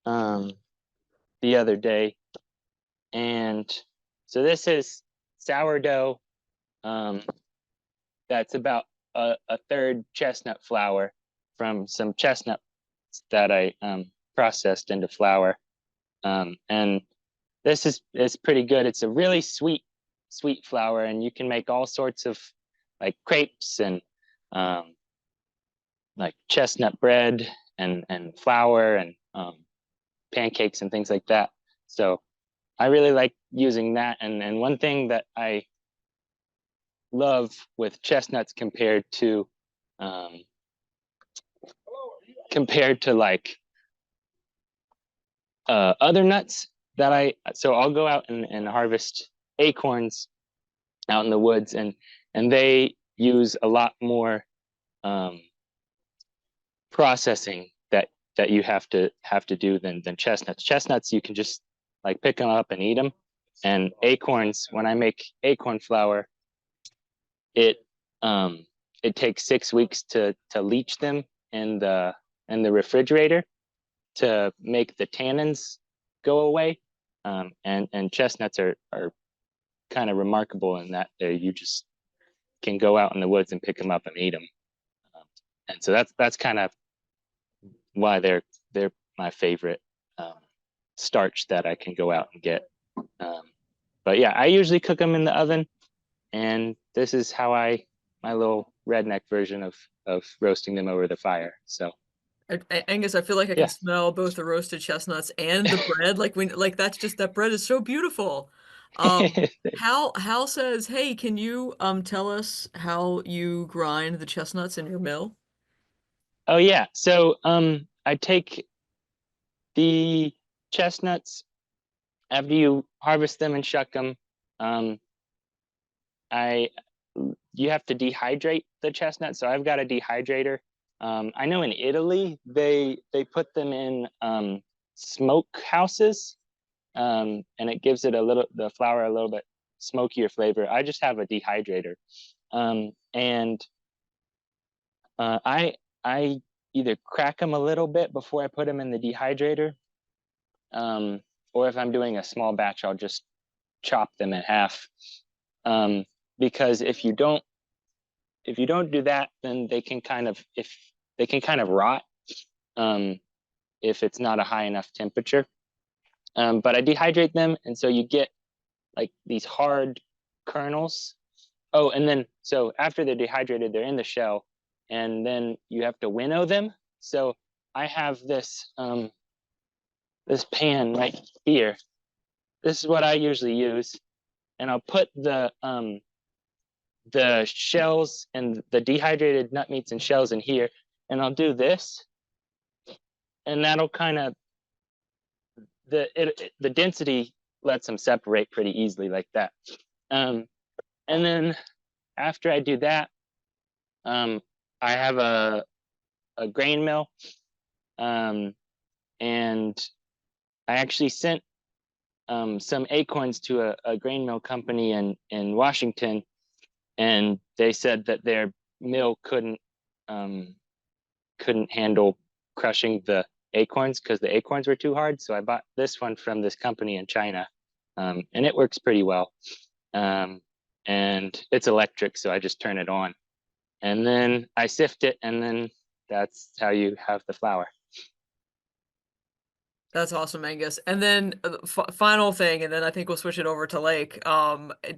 the other day. And so this is sourdough that's about a third chestnut flour from some chestnuts that I processed into flour. And this is pretty good. It's a really sweet flour, and you can make all sorts of like crepes and like chestnut bread and flour and pancakes and things like that. So I really like using that. And one thing that I love with chestnuts compared to like other nuts that so I'll go out and harvest acorns out in the woods, and they use a lot more processing that you have to do than chestnuts. Chestnuts, you can just like pick them up and eat them. And acorns, when I make acorn flour, it takes 6 weeks to leach them in the refrigerator to make the tannins go away. And chestnuts are kind of remarkable in that you just can go out in the woods and pick them up and eat them. And so that's kind of why they're my favorite starch that I can go out and get. But yeah, I usually cook them in the oven, and this is how my little redneck version of roasting them over the fire. So Angus, I feel like I can smell both the roasted chestnuts and the bread. Like that's just, that bread is so beautiful. Hal says, "Hey, can you tell us how you grind the chestnuts in your mill?" Oh yeah, so I take the chestnuts after you harvest them and shuck them. You have to dehydrate the chestnuts, so I've got a dehydrator. I know in Italy they put them in smoke houses, and it gives it the flour a little bit smokier flavor. I just have a dehydrator, and I either crack them a little bit before I put them in the dehydrator, or if I'm doing a small batch, I'll just chop them in half. Because if you don't do that, then they can kind of rot if it's not a high enough temperature. But I dehydrate them, and so you get like these hard kernels. Oh, and then so after they're dehydrated, they're in the shell, and then you have to winnow them. So I have this this pan right here. This is what I usually use, and I'll put the shells and the dehydrated nut meats and shells in here, and I'll do this, and that'll kind of the density lets them separate pretty easily like that. And then after I do that, I have a grain mill, and I actually sent some acorns to a grain mill company in Washington, and they said that their mill couldn't couldn't handle crushing the acorns because the acorns were too hard. So I bought this one from this company in China, and it works pretty well. And it's electric, so I just turn it on. And then I sift it, and then that's how you have the flour. That's awesome, Angus. And then final thing, and then I think we'll switch it over to Lake.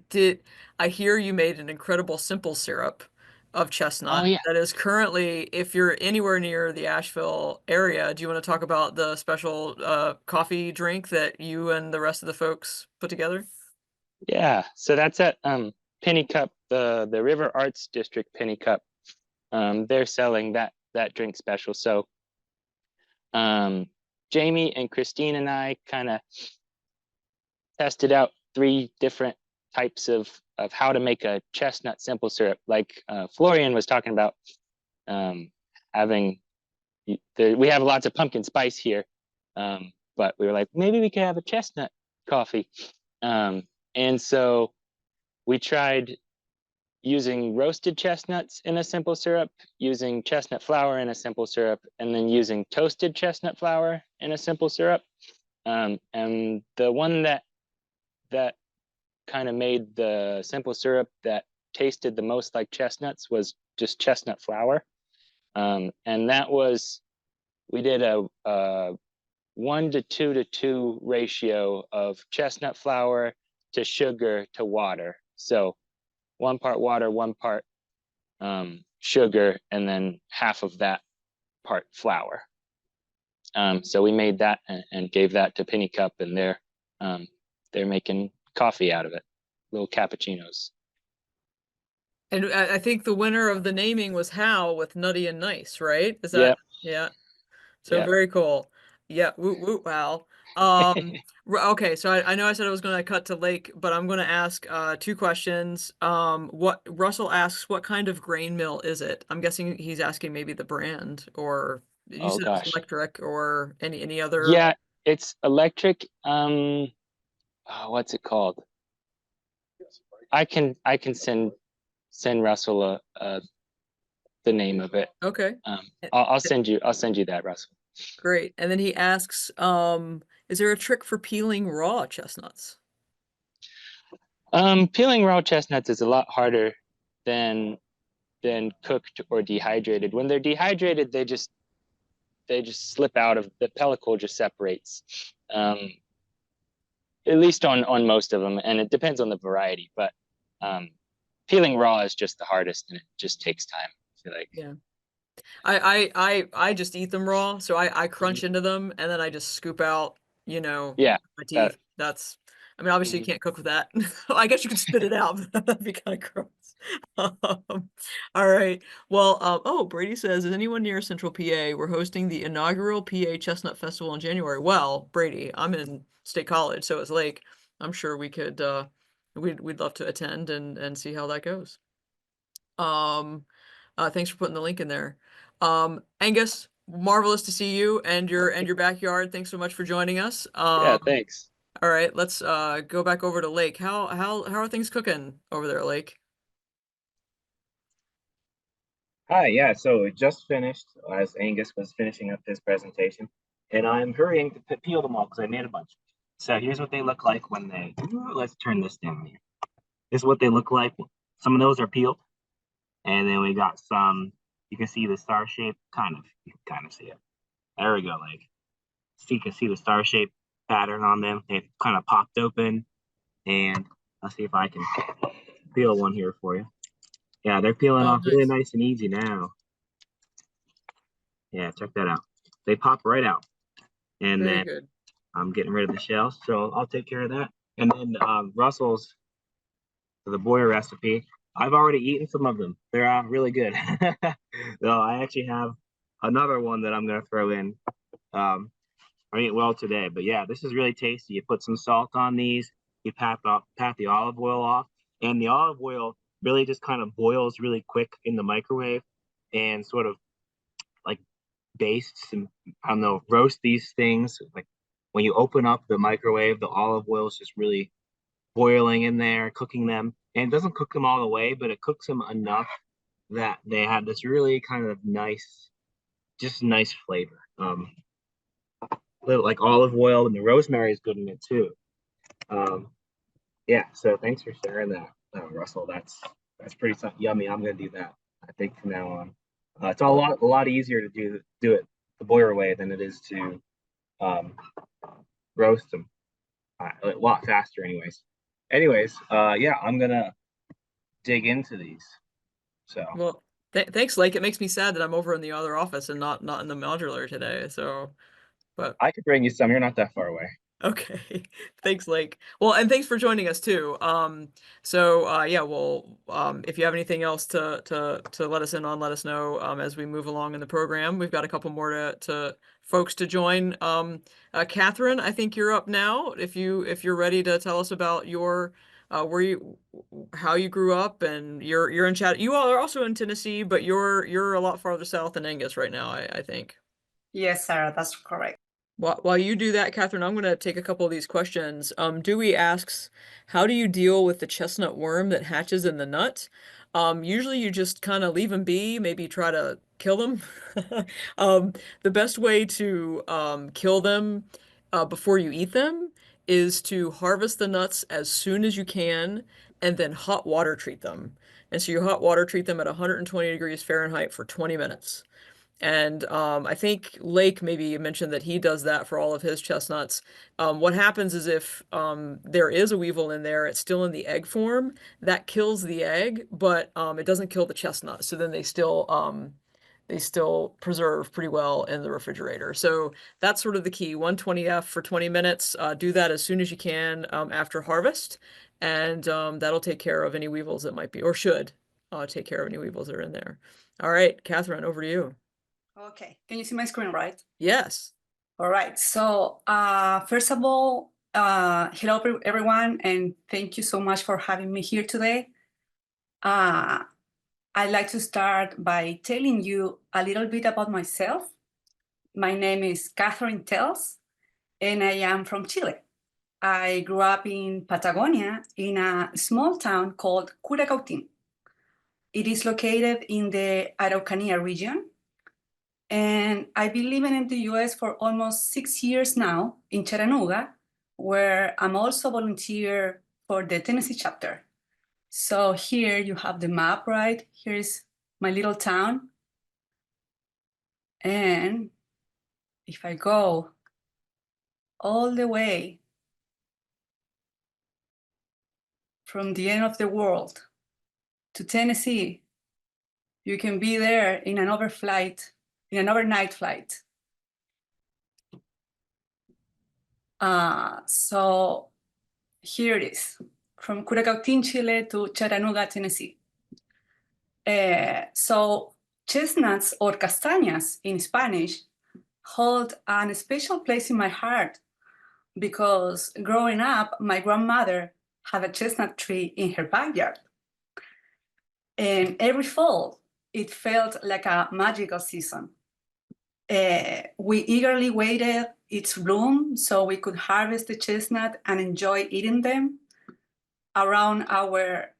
Did I hear you made an incredible simple syrup of Oh chestnut yeah. that is currently, if you're anywhere near the Asheville area, do you want to talk about the special coffee drink that you and the rest of the folks put together? Yeah. So that's at Penny Cup, the River Arts District Penny Cup. They're selling that drink special. So Jamie and Christine and I kind of tested out 3 different types of how to make a chestnut simple syrup. Like Florian was talking about having, we have lots of pumpkin spice here, but we were like, maybe we could have a chestnut coffee. And so we tried using roasted chestnuts in a simple syrup, using chestnut flour in a simple syrup, and then using toasted chestnut flour in a simple syrup. And the one that kind of made the simple syrup that tasted the most like chestnuts was just chestnut flour. And that was, we did a 1 to 2 to 2 ratio of chestnut flour to sugar to water. So 1 part water, 1 part sugar, and then half of that part flour. So we made that and gave that to Penny Cup, and they're making coffee out of it, little cappuccinos. And I think the winner of the naming was Hal with Nutty and Nice, right? Is that, Yep. yeah. So Yep. very cool. Yeah, woot woot, Hal. Okay, so I know I said I was going to cut to Lake, but I'm going to ask 2 questions. What Russell asks, what kind of grain mill is it? I'm guessing he's asking maybe the brand, or you Oh said it was gosh. electric, or any other. Yeah, it's electric. What's it called? I can send Russell the name of it. Okay, I'll send you that, Russell. great. And then he asks, is there a trick for peeling raw chestnuts? Peeling raw chestnuts is a lot harder than cooked or dehydrated. When they're dehydrated, they just slip out of the pellicle, just separates. At least on most of them, and it depends on the variety. But peeling raw is just the hardest, and it just takes time. I feel like. Yeah. I just eat them raw, so I crunch into them and then I just scoop out, Yeah, my that. teeth. I mean, obviously you Mhm. can't cook with that. I guess you could spit it out, but that'd be kind of gross. All right. Well, oh, Brady says, is anyone near Central PA? We're hosting the inaugural PA Chestnut Festival in January. Well, Brady, I'm in State College, so is Lake. I'm sure we could, we'd love to attend and see how that goes. Thanks for putting the link in there. Angus, marvelous to see you and your backyard. Thanks so much for joining us. Yeah, thanks. All right, let's go back over to Lake. How are things cooking over there, Lake? Hi, yeah, so it just finished as Angus was finishing up his presentation, and I'm hurrying to peel them all because I made a bunch. So here's what they look like when they, let's turn this down here. This is what they look like. Some of those are peeled, and then we got some, you can see the star shape, you can kind of see it. There we go, like, so you can see the star shape pattern on them. They've kind of popped open, and I'll see if I can peel one here for you. Yeah, they're peeling Oh, off really nice. nice and easy now. Yeah, check that out. They pop right out. And Very then good. I'm getting rid of the shells, so I'll take care of that. And then Russell's, the boyer recipe, I've already eaten some of them. They're really good. So I actually have another one that I'm going to throw in. I ate well today, but yeah, this is really tasty. You put some salt on these, you pat the olive oil off, and the olive oil really just kind of boils really quick in the microwave and sort of like bastes and, I don't know, roast these things. Like when you open up the microwave, the olive oil is just really boiling in there, cooking them. And it doesn't cook them all the way, but it cooks them enough that they have this really kind of nice just nice flavor. Little like olive oil and the rosemary is good in it too. Yeah, so thanks for sharing that, Russell. That's pretty yummy. I'm gonna do that, I think, from now on. It's a lot easier to do it the boiler way than it is to roast them. A lot faster, anyways. Yeah, I'm gonna dig into these. So Well, thanks, Lake. It makes me sad that I'm over in the other office and not in the modular today. So, but I could bring you some. You're not that far away. okay. Thanks, Lake. Well, and thanks for joining us too. Yeah, well, if you have anything else to let us in on, let us know as we move along in the program. We've got a couple more to folks to join. Catherine, I think you're up now. If you're ready to tell us about your how you grew up, and you're in Chat. You all are also in Tennessee, but you're a lot farther south than Angus right now, I think. Yes, Sarah, that's correct. While you do that, Catherine, I'm going to take a couple of these questions. Dewey asks, how do you deal with the chestnut worm that hatches in the nut? Usually you just kind of leave them be, maybe try to kill them. The best way to kill them before you eat them is to harvest the nuts as soon as you can and then hot water treat them. And so you hot water treat them at 120 degrees Fahrenheit for 20 minutes. And I think Lake maybe mentioned that he does that for all of his chestnuts. What happens is if there is a weevil in there, it's still in the egg form. That kills the egg, but it doesn't kill the chestnut. So then they still preserve pretty well in the refrigerator. So that's sort of the key. 120F for 20 minutes. Do that as soon as you can after harvest, and that'll take care of any weevils that might be, or should take care of any weevils that are in there. All right, Catherine, over to you. Okay, can you see my screen, right? Yes. All right, so first of all, hello everyone, and thank you so much for having me here today. I'd like to start by telling you a little bit about myself. My name is Catherine Tells, and I am from Chile. I grew up in Patagonia in a small town called Curacautín. It is located in the Araucanía region. And I've been living in the US for almost 6 years now in Chattanooga, where I'm also volunteer for the Tennessee chapter. So here you have the map, right? Here's my little town. And if I go all the way from the end of the world to Tennessee, you can be there in an overnight flight. So here it is, from Curacautín, Chile to Chattanooga, Tennessee. So chestnuts, or castañas in Spanish, hold a special place in my heart because growing up, my grandmother had a chestnut tree in her backyard. And every fall, it felt like a magical season. We eagerly waited its bloom so we could harvest the chestnut and enjoy eating them around our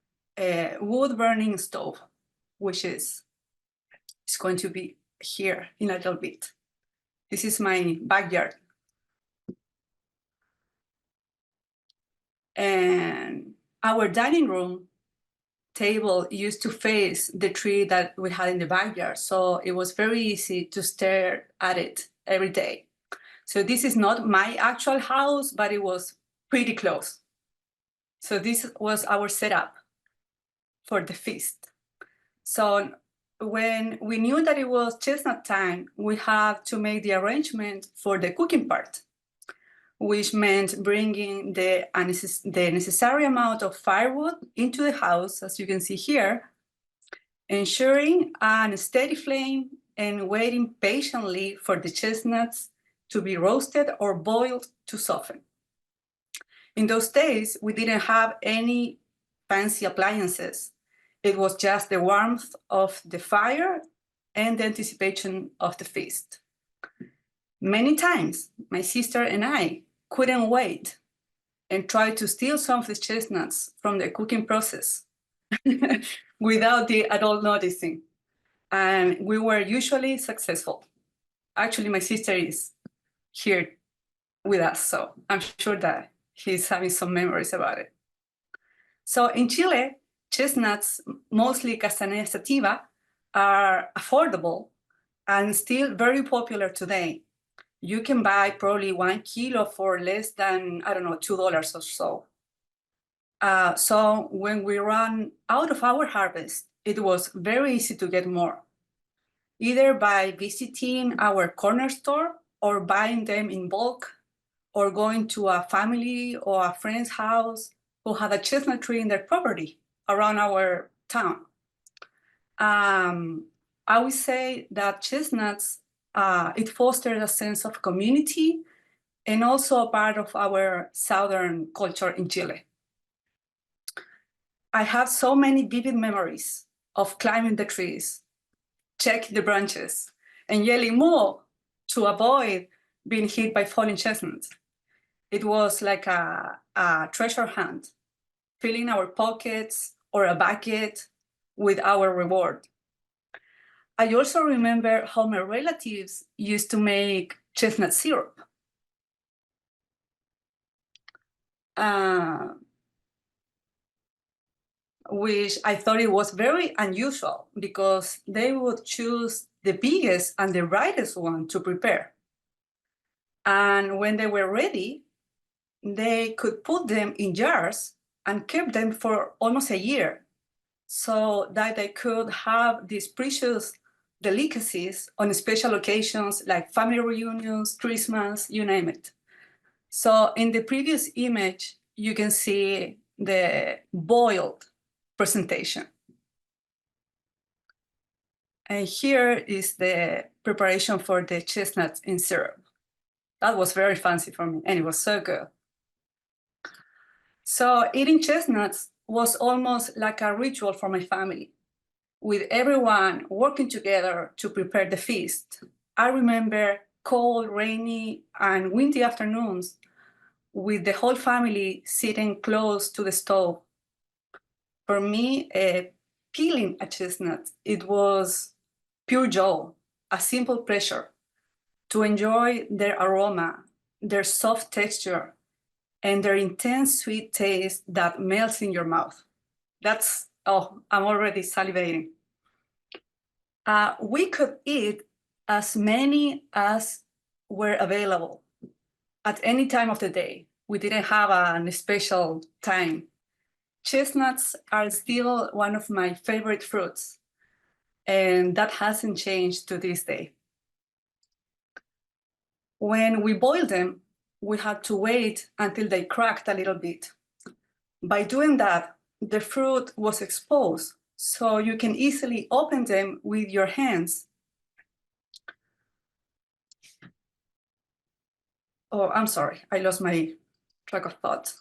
wood-burning stove, which is going to be here in a little bit. This is my backyard. And our dining room table used to face the tree that we had in the backyard, so it was very easy to stare at it every day. So this is not my actual house, but it was pretty close. So this was our setup for the feast. So when we knew that it was chestnut time, we had to make the arrangement for the cooking part, which meant bringing the necessary amount of firewood into the house, as you can see here, ensuring a steady flame and waiting patiently for the chestnuts to be roasted or boiled to soften. In those days, we didn't have any fancy appliances. It was just the warmth of the fire and the anticipation of the feast. Many times, my sister and I couldn't wait and tried to steal some of the chestnuts from the cooking process without the adult noticing. And we were usually successful. Actually, my sister is here with us, so I'm sure that he's having some memories about it. So in Chile, chestnuts, mostly Castanea sativa, are affordable and still very popular today. You can buy probably 1 kilo for less than, I don't know, $2 or so. So when we ran out of our harvest, it was very easy to get more, either by visiting our corner store or buying them in bulk, or going to a family or a friend's house who had a chestnut tree in their property around our town. I would say that chestnuts, it fosters a sense of community and also a part of our Southern culture in Chile. I have so many vivid memories of climbing the trees, checking the branches, and yelling "moo" to avoid being hit by falling chestnuts. It was like a treasure hunt, filling our pockets or a bucket with our reward. I also remember how my relatives used to make chestnut syrup. Which I thought it was very unusual because they would choose the biggest and the brightest one to prepare. And when they were ready, they could put them in jars and keep them for almost a year so that they could have these precious delicacies on special occasions like family reunions, Christmas, you name it. So in the previous image, you can see the boiled presentation. And here is the preparation for the chestnuts in syrup. That was very fancy for me, and it was so good. So eating chestnuts was almost like a ritual for my family, with everyone working together to prepare the feast. I remember cold, rainy, and windy afternoons with the whole family sitting close to the stove. For me, peeling a chestnut, it was pure joy, a simple pleasure to enjoy their aroma, their soft texture, and their intense sweet taste that melts in your mouth. That's, oh, I'm already salivating. We could eat as many as were available at any time of the day. We didn't have a special time. Chestnuts are still one of my favorite fruits, and that hasn't changed to this day. When we boiled them, we had to wait until they cracked a little bit. By doing that, the fruit was exposed, so you can easily open them with your hands. Oh, I'm sorry, I lost my track of thought.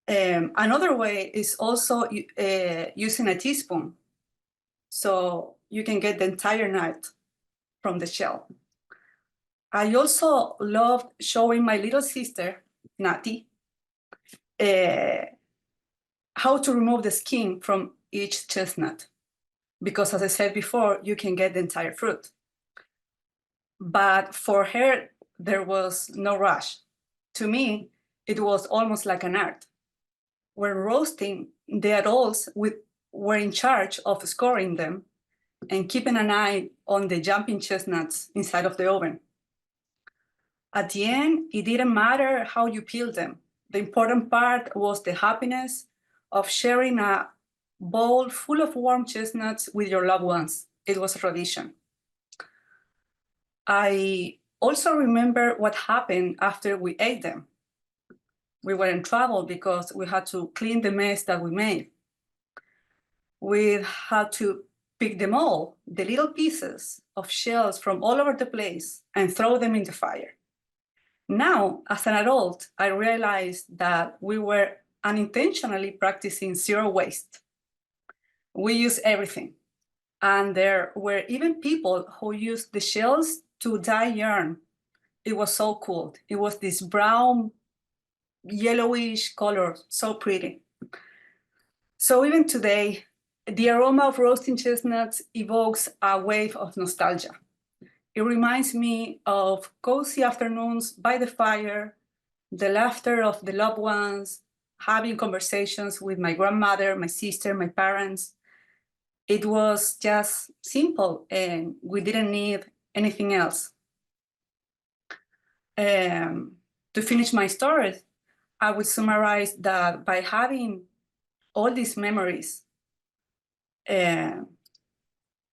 Another way is also using a teaspoon, so you can get the entire nut from the shell. I also loved showing my little sister, Nati, how to remove the skin from each chestnut, because as I said before, you can get the entire fruit. But for her, there was no rush. To me, it was almost like an art. When roasting, the adults were in charge of scoring them and keeping an eye on the jumping chestnuts inside of the oven. At the end, it didn't matter how you peeled them. The important part was the happiness of sharing a bowl full of warm chestnuts with your loved ones. It was a tradition. I also remember what happened after we ate them. We were in trouble because we had to clean the mess that we made. We had to pick them all, the little pieces of shells from all over the place, and throw them in the fire. Now, as an adult, I realized that we were unintentionally practicing zero waste. We use everything. And there were even people who used the shells to dye yarn. It was so cool. It was this brown, yellowish color, so pretty. So even today, The aroma of roasting chestnuts evokes a wave of nostalgia. It reminds me of cozy afternoons by the fire, the laughter of the loved ones, having conversations with my grandmother, my sister, my parents. It was just simple and we didn't need anything else. To finish my story, I would summarize that by having all these memories, it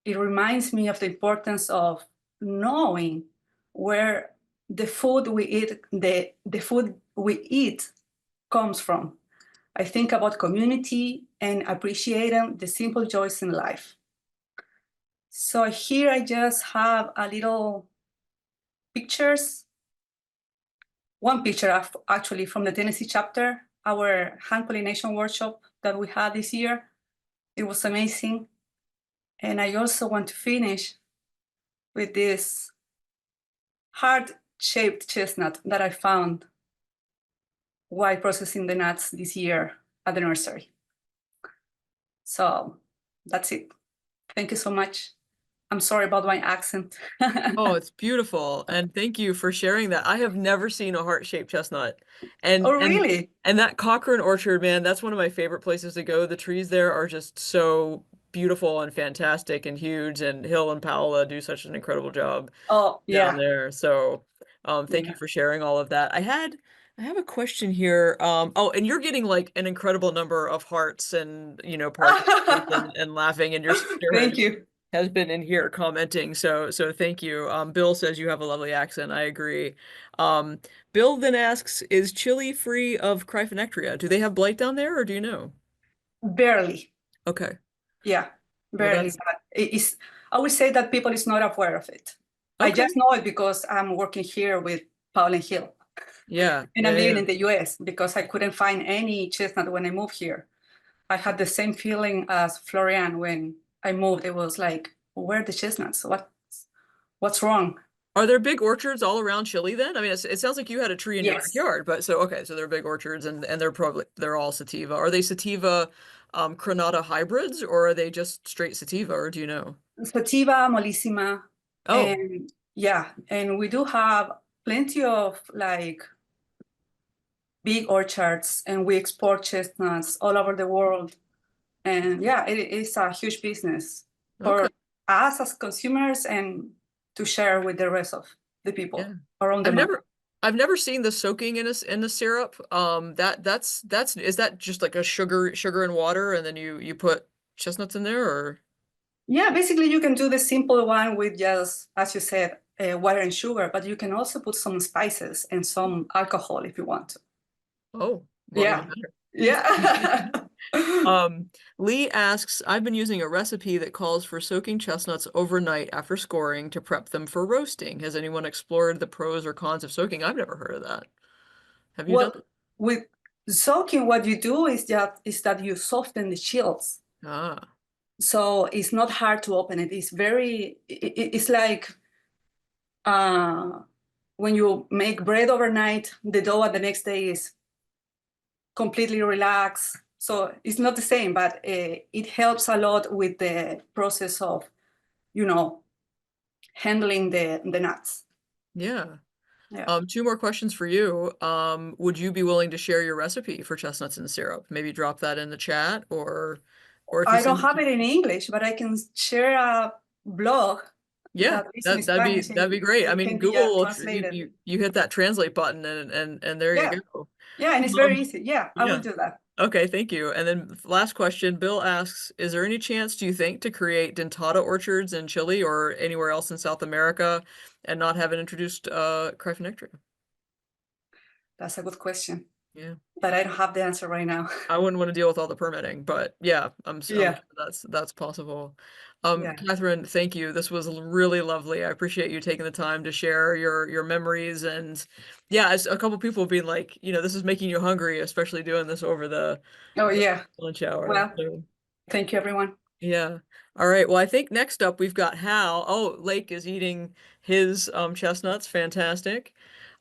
reminds me of the importance of knowing where the food we eat, the food we eat comes from. I think about community and appreciating the simple joys in life. So here I just have a little pictures. One picture actually from the Tennessee chapter, our hand pollination workshop that we had this year. It was amazing. And I also want to finish with this heart-shaped chestnut that I found while processing the nuts this year at the nursery. So that's it. Thank you so much. I'm sorry about my accent. Oh, it's beautiful. And thank you for sharing that. I have never seen a heart-shaped chestnut. Oh, really? And that Cochrane Orchard, man, that's one of my favorite places to go. The trees there are just so beautiful and fantastic and huge, and Hill and Paola do such an incredible job Oh, down yeah. there. So, thank Yeah. you for sharing all of that. I have a question here. Oh, and you're getting like an incredible number of hearts and, participation and laughing, and your sister Thank you. has been in here commenting. So thank you. Bill says you have a lovely accent. I agree. Um, Bill then asks, is Chile free of Cryphonectria? Do they have blight down there, or do you know? Barely. Okay. Yeah, Well, barely. that's But I would say that people is not aware of it. I okay. just know it because I'm working here with Paul and Hill. Yeah. And Yeah, I'm living yeah. in the US because I couldn't find any chestnut when I moved here. I had the same feeling as Florian when I moved. It was like, where are the chestnuts? What's wrong? Are there big orchards all around Chile then? I mean, it sounds like you had a tree in your Yes. backyard, but so okay, so they're big orchards and they're all sativa. Are they sativa Cronata hybrids, or are they just straight sativa, or do you know? Sativa, Mollissima. Oh, And yeah, and we do have plenty of like big orchards and we export chestnuts all over the world. And yeah, it is a huge business okay. for us as consumers and to share with the rest of the people Yeah. around the I've map. never I've never seen the soaking in a syrup. That's is that just like a sugar and water, and then you put chestnuts in there, or Yeah, basically you can do the simple one with just, as you said, water and sugar, but you can also put some spices and some alcohol if you want to. oh, well, even Yeah, better. yeah. Lee asks, I've been using a recipe that calls for soaking chestnuts overnight after scoring to prep them for roasting. Has anyone explored the pros or cons of soaking? I've never heard of that. Have you done Well, it? with soaking, what you do is that you soften the shells. Ah, So it's not hard to open it. It's like when you make bread overnight, the dough at the next day is completely relaxed. So it's not the same, but it helps a lot with the process of, handling the nuts. yeah. Yeah. Two more questions for you. Would you be willing to share your recipe for chestnuts in syrup? Maybe drop that in the chat, or if you I don't send it have to, it in English, but I can share a blog yeah, that is in Spanish that'd be and great. I it mean, can be Google will translated. you hit that translate button and there you Yeah. go. Yeah, and it's Um, very easy. Yeah, I will yeah. do that. Okay, thank you. And then last question, Bill asks, is there any chance, do you think, to create dentata orchards in Chile or anywhere else in South America and not have it introduced Cryphonectria? That's a good question, Yeah. but I don't have the answer right now. I wouldn't want to deal with all the permitting, but yeah, I'm Yeah, sure that's possible. yeah. Catherine, thank you. This was really lovely. I appreciate you taking the time to share your memories, and yeah, as a couple people being like, this is making you hungry, especially doing this over Oh, the yeah. lunch hour. Well, So, thank you, everyone. yeah. All right. Well, I think next up we've got Hal. Oh, Lake is eating his chestnuts. Fantastic.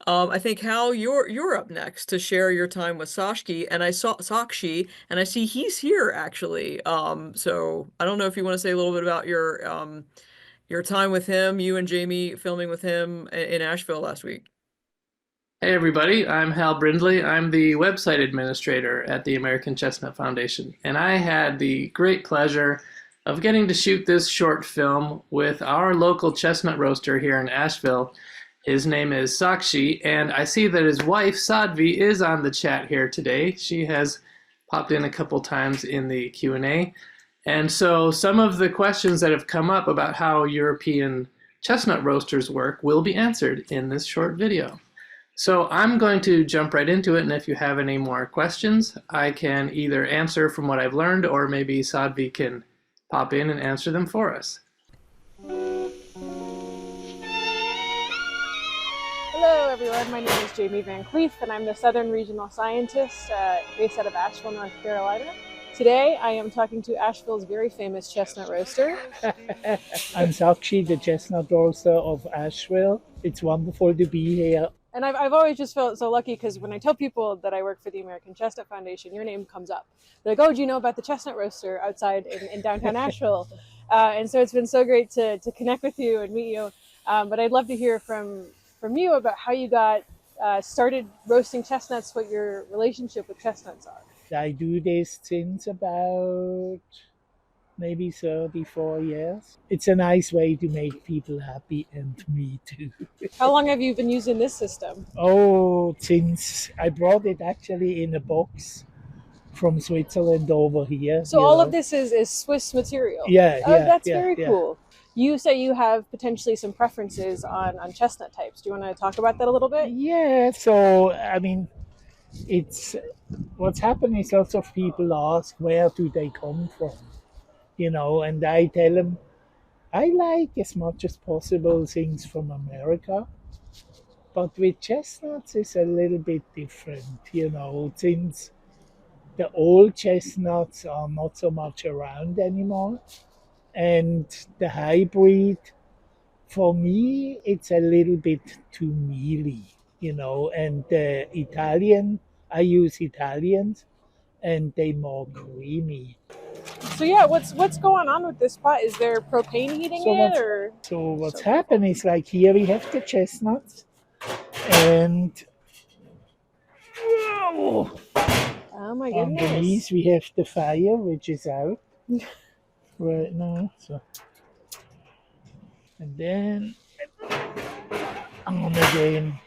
I think Hal, you're up next to share your time with Sakshi, and I saw Sakshi, and I see he's here actually. So I don't know if you want to say a little bit about your time with him, you and Jamie filming with him in Asheville last week. Hey everybody, I'm Hal Brindley. I'm the website administrator at the American Chestnut Foundation, and I had the great pleasure of getting to shoot this short film with our local chestnut roaster here in Asheville. His name is Sakshi, and I see that his wife Sadvi is on the chat here today. She has popped in a couple times in the Q&A. And so some of the questions that have come up about how European chestnut roasters work will be answered in this short video. So I'm going to jump right into it, and if you have any more questions, I can either answer from what I've learned, or maybe Sadvi can pop in and answer them for us. Hello everyone, my name is Jamie Van Cleef, and I'm the Southern Regional Scientist based out of Asheville, North Carolina. Today I am talking to Asheville's very famous chestnut roaster. I'm Sakshi, the chestnut roaster of Asheville. It's wonderful to be here. And I've always just felt so lucky because when I tell people that I work for the American Chestnut Foundation, your name comes up. They're like, oh, do you know about the chestnut roaster outside in downtown Asheville? And so it's been so great to connect with you and meet you. But I'd love to hear from you about how you got started roasting chestnuts, what your relationship with chestnuts are. I do this since about maybe 34 years. It's a nice way to make people happy, and me too. How long have you been using this system? Oh, since I brought it actually in a box from Switzerland over here. So all of this is Swiss material? Yeah, oh, yeah. That's yeah, very yeah. cool. You say you have potentially some preferences on chestnut types. Do you want to talk about that a little bit? Yeah, so I mean, it's what's happened is lots of people ask where do they come from, and I tell them I like as much as possible things from America, but with chestnuts it's a little bit different, since the old chestnuts are not so much around anymore, and the hybrid, for me, it's a little bit too mealy, and the Italian, I use Italians, and they more creamy. So yeah, what's going on with this spot? Is there propane heating or? So what's happened is, like, here we have the chestnuts, and oh my goodness, underneath we have the fire, which is out right now. So, and then on again.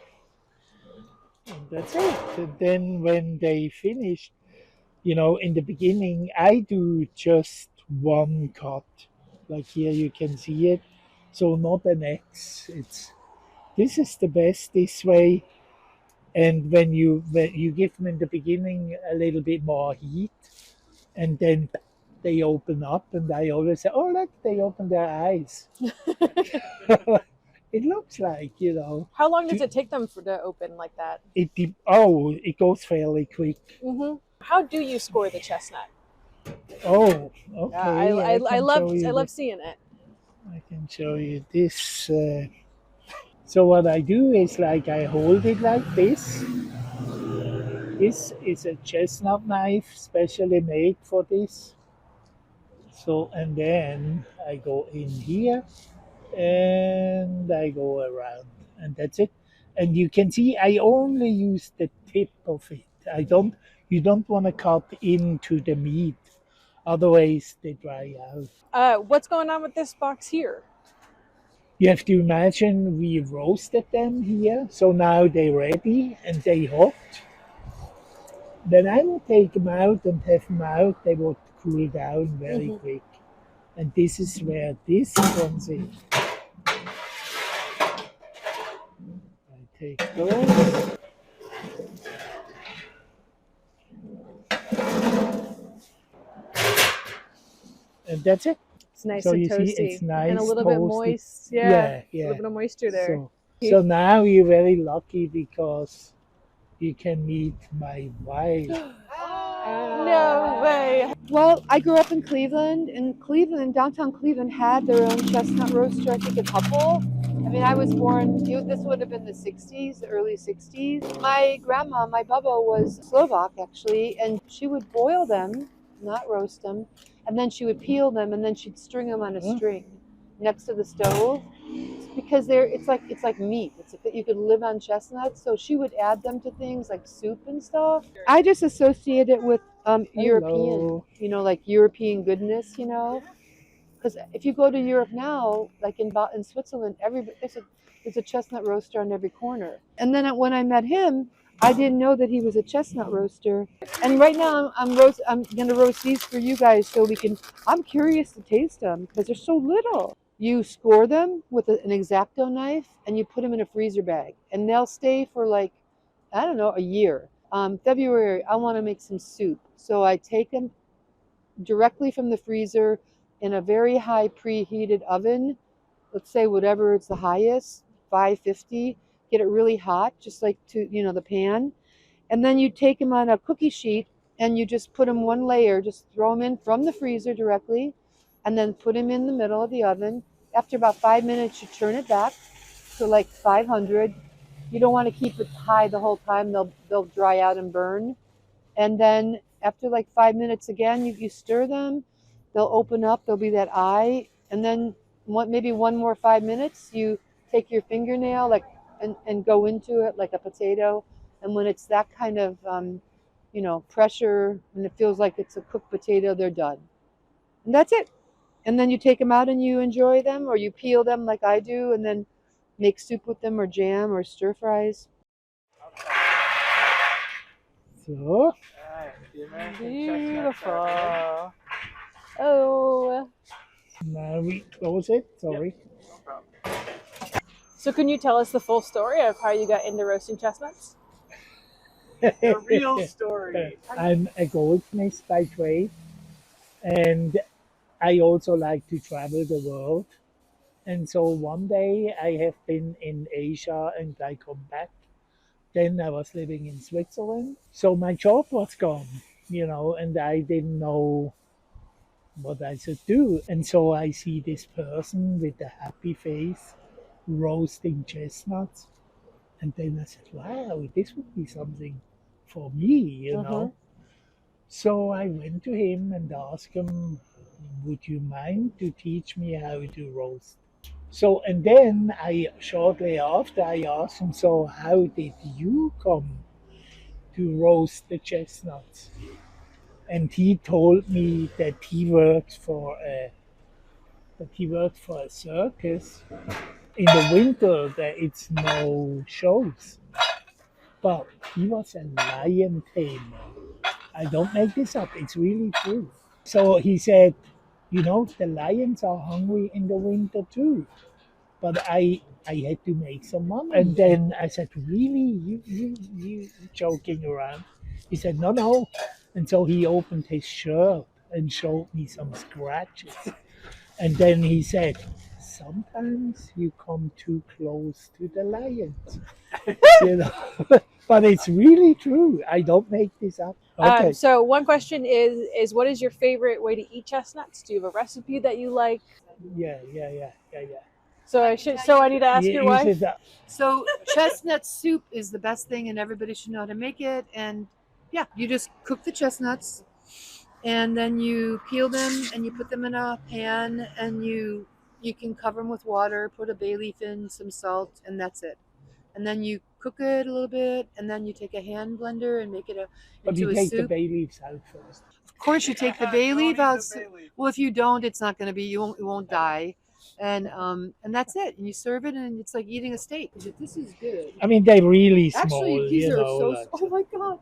And that's it. And then when they finish, in the beginning, I do just one cut. Like here you can see it. So not an X. This is the best this way. And when you give them in the beginning a little bit more heat, and then they open up, and I always say, oh look, they open their eyes. It looks like, How long does it take them to open like that? It goes fairly quick. Mm-hmm. How do you score the chestnut? Oh, okay. Yeah, I love seeing it. I can show you this. So what I do is, like, I hold it like this. This is a chestnut knife specially made for this. So, and then I go in here, and I go around, and that's it. And you can see I only use the tip of it. You don't want to cut into the meat, otherwise they dry out. What's going on with this box here? You have to imagine we roasted them here, so now they're ready and they hot. Then I will take them out and have them out. They will cool down very quick. And this is where this comes in. I take those. And that's it. It's nice so and you toasty, see, it's nice, and a little bit moist. Yeah. A little bit of moisture there. So now you're very lucky because you can meet my wife. No way. Well, I grew up in Cleveland, and downtown Cleveland had their own chestnut roaster, I think a couple. I mean, I was born, this would have been the 60s, the early 60s. My grandma, my baba, was Slovak actually, and she would boil them, not roast them, and then she would peel them, and then she'd string them on a string next to the stove because it's like meat. It's like you could live on chestnuts, so she would add them to things like soup and stuff. I just associate it with European, like European goodness, because if you go to Europe now, like in Switzerland, there's a chestnut roaster on every corner. And then when I met him, I didn't know that he was a chestnut roaster. And right now I'm gonna roast these for you guys so we can. I'm curious to taste them because they're so little. You score them with an X-Acto knife and you put them in a freezer bag, and they'll stay for like, I don't know, a year. February, I want to make some soup, so I take them directly from the freezer in a very high preheated oven. Let's say whatever it's the highest, 550. Get it really hot, just like to the pan, and then you take them on a cookie sheet and you just put them one layer. Just throw them in from the freezer directly, and then put them in the middle of the oven. After about 5 minutes, you turn it back to like 500. You don't want to keep it high the whole time; they'll dry out and burn. And then after like 5 minutes again, you stir them. They'll open up. There'll be that eye. And then maybe one more 5 minutes, you take your fingernail and go into it like a potato. And when it's that kind of pressure, and it feels like it's a cooked potato, they're done. And that's it. And then you take them out and you enjoy them, or you peel them like I do, and then make soup with them, or jam, or stir fries. So, Beautiful. Oh. now we close it. Sorry. So can you tell us the full story of how you got into roasting chestnuts? The real story. I'm a goldsmith by trade, and I also like to travel the world. And so one day I have been in Asia and I come back. Then I was living in Switzerland. So my job was gone, and I didn't know what I should do. And so I see this person with a happy face roasting chestnuts. And then I said, wow, this would be something for me. So I went to him and asked him, would you mind to teach me how to roast? So, and then shortly after, I asked him, so how did you come to roast the chestnuts? And he told me that he worked for a circus. In the winter, it's no shows, but he was a lion tamer. I don't make this up, it's really true. So he said, the lions are hungry in the winter too. But I had to make some money. And then I said, really? You joking around? He said, no. And so he opened his shirt and showed me some scratches. And then he said, sometimes you come too close to the lions. But it's really true. I don't make this up. Okay. So one question is what is your favorite way to eat chestnuts? Do you have a recipe that you like? Yeah. So I need to ask your wife. So chestnut soup is the best thing, and everybody should know how to make it. And yeah, you just cook the chestnuts, and then you peel them, and you put them in a pan, and you can cover them with water, put a bay leaf in, some salt, and that's it. And then you cook it a little bit, and then you take a hand blender and make it into a soup. But you take the bay leaves out first. Of course, you take the bay leaf out. Well, if you don't, it's not going to be. It won't die. And that's it. And you serve it, and it's like eating a steak. This is good. I mean, they're really small. Actually, these are so. Oh my god.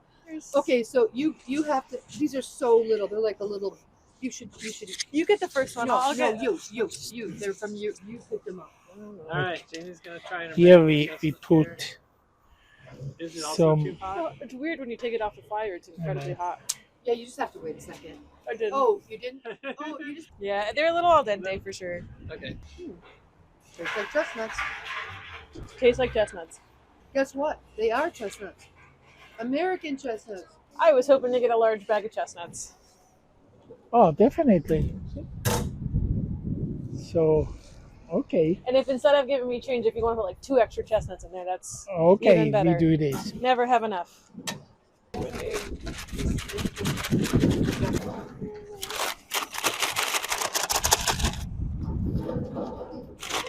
Okay, so you have to. These are so little. They're like a little. You should. You get the first one. No, you. They're from you. You pick them up. All right, Jamie's gonna try and. Here we put Is it also too hot? Well, it's weird when you take it off the fire. It's incredibly hot. Yeah, you just have to wait a second. I didn't. Oh, you didn't? Oh, you just. Yeah, they're a little al dente for sure. Okay. Tastes like chestnuts. Tastes like chestnuts. Guess what? They are chestnuts. American chestnuts. I was hoping to get a large bag of chestnuts. Oh, definitely. So, Okay. And if instead of giving me change, if you want to put like 2 extra chestnuts in there, that's Okay, even better. we do this. Never have enough. Very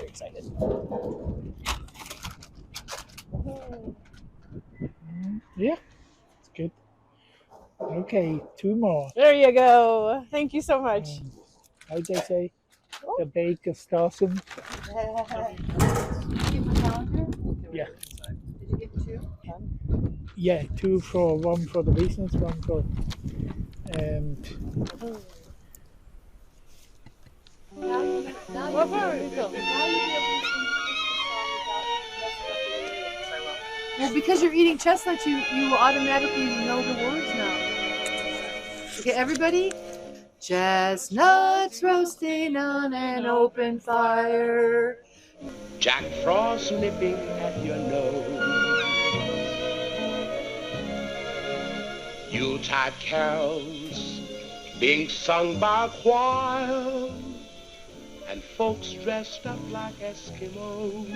excited. Yeah, it's good. Okay, 2 more. There you go. Thank you so much. How'd they say? The bake is awesome. Yeah. Did you get 2? Yeah, 2 for 1 for the business, 1 for Now you'll be able to sing Christmas song without messing up the lyrics. Well, because you're eating chestnuts, you automatically know the words now. Okay, everybody. Chestnuts roasting on an open fire. Jack Frost nipping at your nose. Yuletide carols being sung by a choir, and folks dressed up like Eskimos.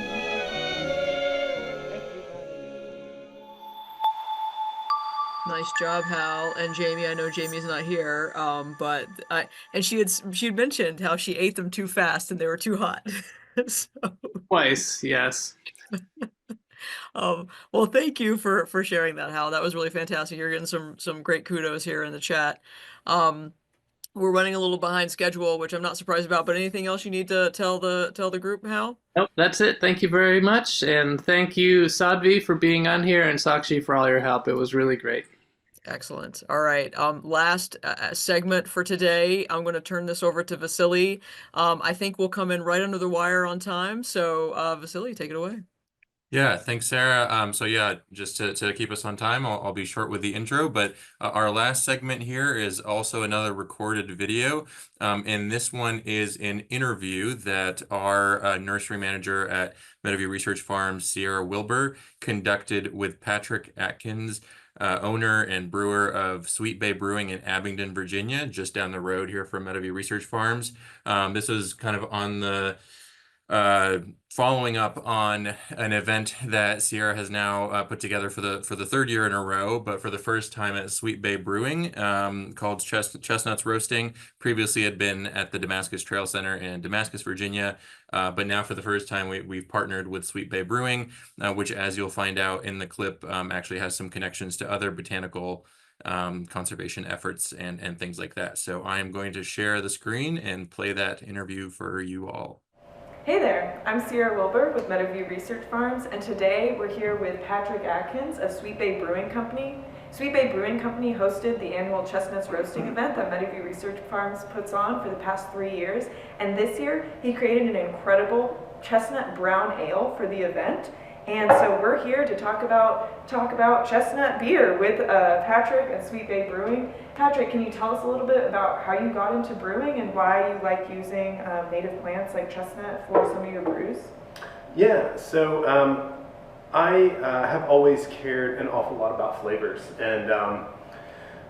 Nice job, Hal and Jamie. I know Jamie's not here, but she had mentioned how she ate them too fast and they were too hot. So, Twice, yes. well, thank you for sharing that, Hal. That was really fantastic. You're getting some great kudos here in the chat. We're running a little behind schedule, which I'm not surprised about. But anything else you need to tell the group, Hal? Nope, that's it. Thank you very much, and thank you, Sadvi, for being on here, and Sakshi for all your help. It was really great. Excellent. All right. Last segment for today. I'm going to turn this over to Vasily. I think we'll come in right under the wire on time. So, Vasily, take it away. Yeah, thanks, Sarah. So yeah, just to keep us on time, I'll be short with the intro, but our last segment here is also another recorded video. And this one is an interview that our nursery manager at Meadowview Research Farm, Sierra Wilbur, conducted with Patrick Atkins, owner and brewer of Sweet Bay Brewing in Abingdon, Virginia, just down the road here from Meadowview Research Farms. This is kind of on the following up on an event that Sierra has now put together for the 3rd year in a row, but for the first time at Sweet Bay Brewing, called Chestnuts Roasting. Previously had been at the Damascus Trail Center in Damascus, Virginia, but now for the first time we've partnered with Sweet Bay Brewing, which, as you'll find out in the clip, actually has some connections to other botanical conservation efforts and things like that. So I am going to share the screen and play that interview for you all. Hey there, I'm Sierra Wilbur with Meadowview Research Farms, and today we're here with Patrick Atkins of Sweet Bay Brewing Company. Sweet Bay Brewing Company hosted the annual Chestnuts Roasting event that Meadowview Research Farms puts on for the past 3 years, and this year he created an incredible chestnut brown ale for the event. And so we're here to talk about chestnut beer with Patrick at Sweet Bay Brewing. Patrick, can you tell us a little bit about how you got into brewing and why you like using native plants like chestnut for some of your brews? Yeah, so I have always cared an awful lot about flavors, and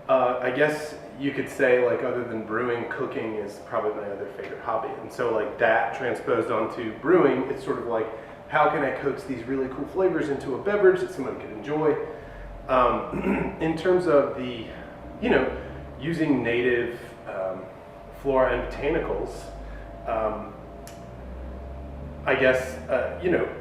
I guess you could say, like, other than brewing, cooking is probably my other favorite hobby. And so, like, that transposed onto brewing, it's sort of like, how can I coax these really cool flavors into a beverage that someone can enjoy? In terms of the, using native flora and botanicals, I guess,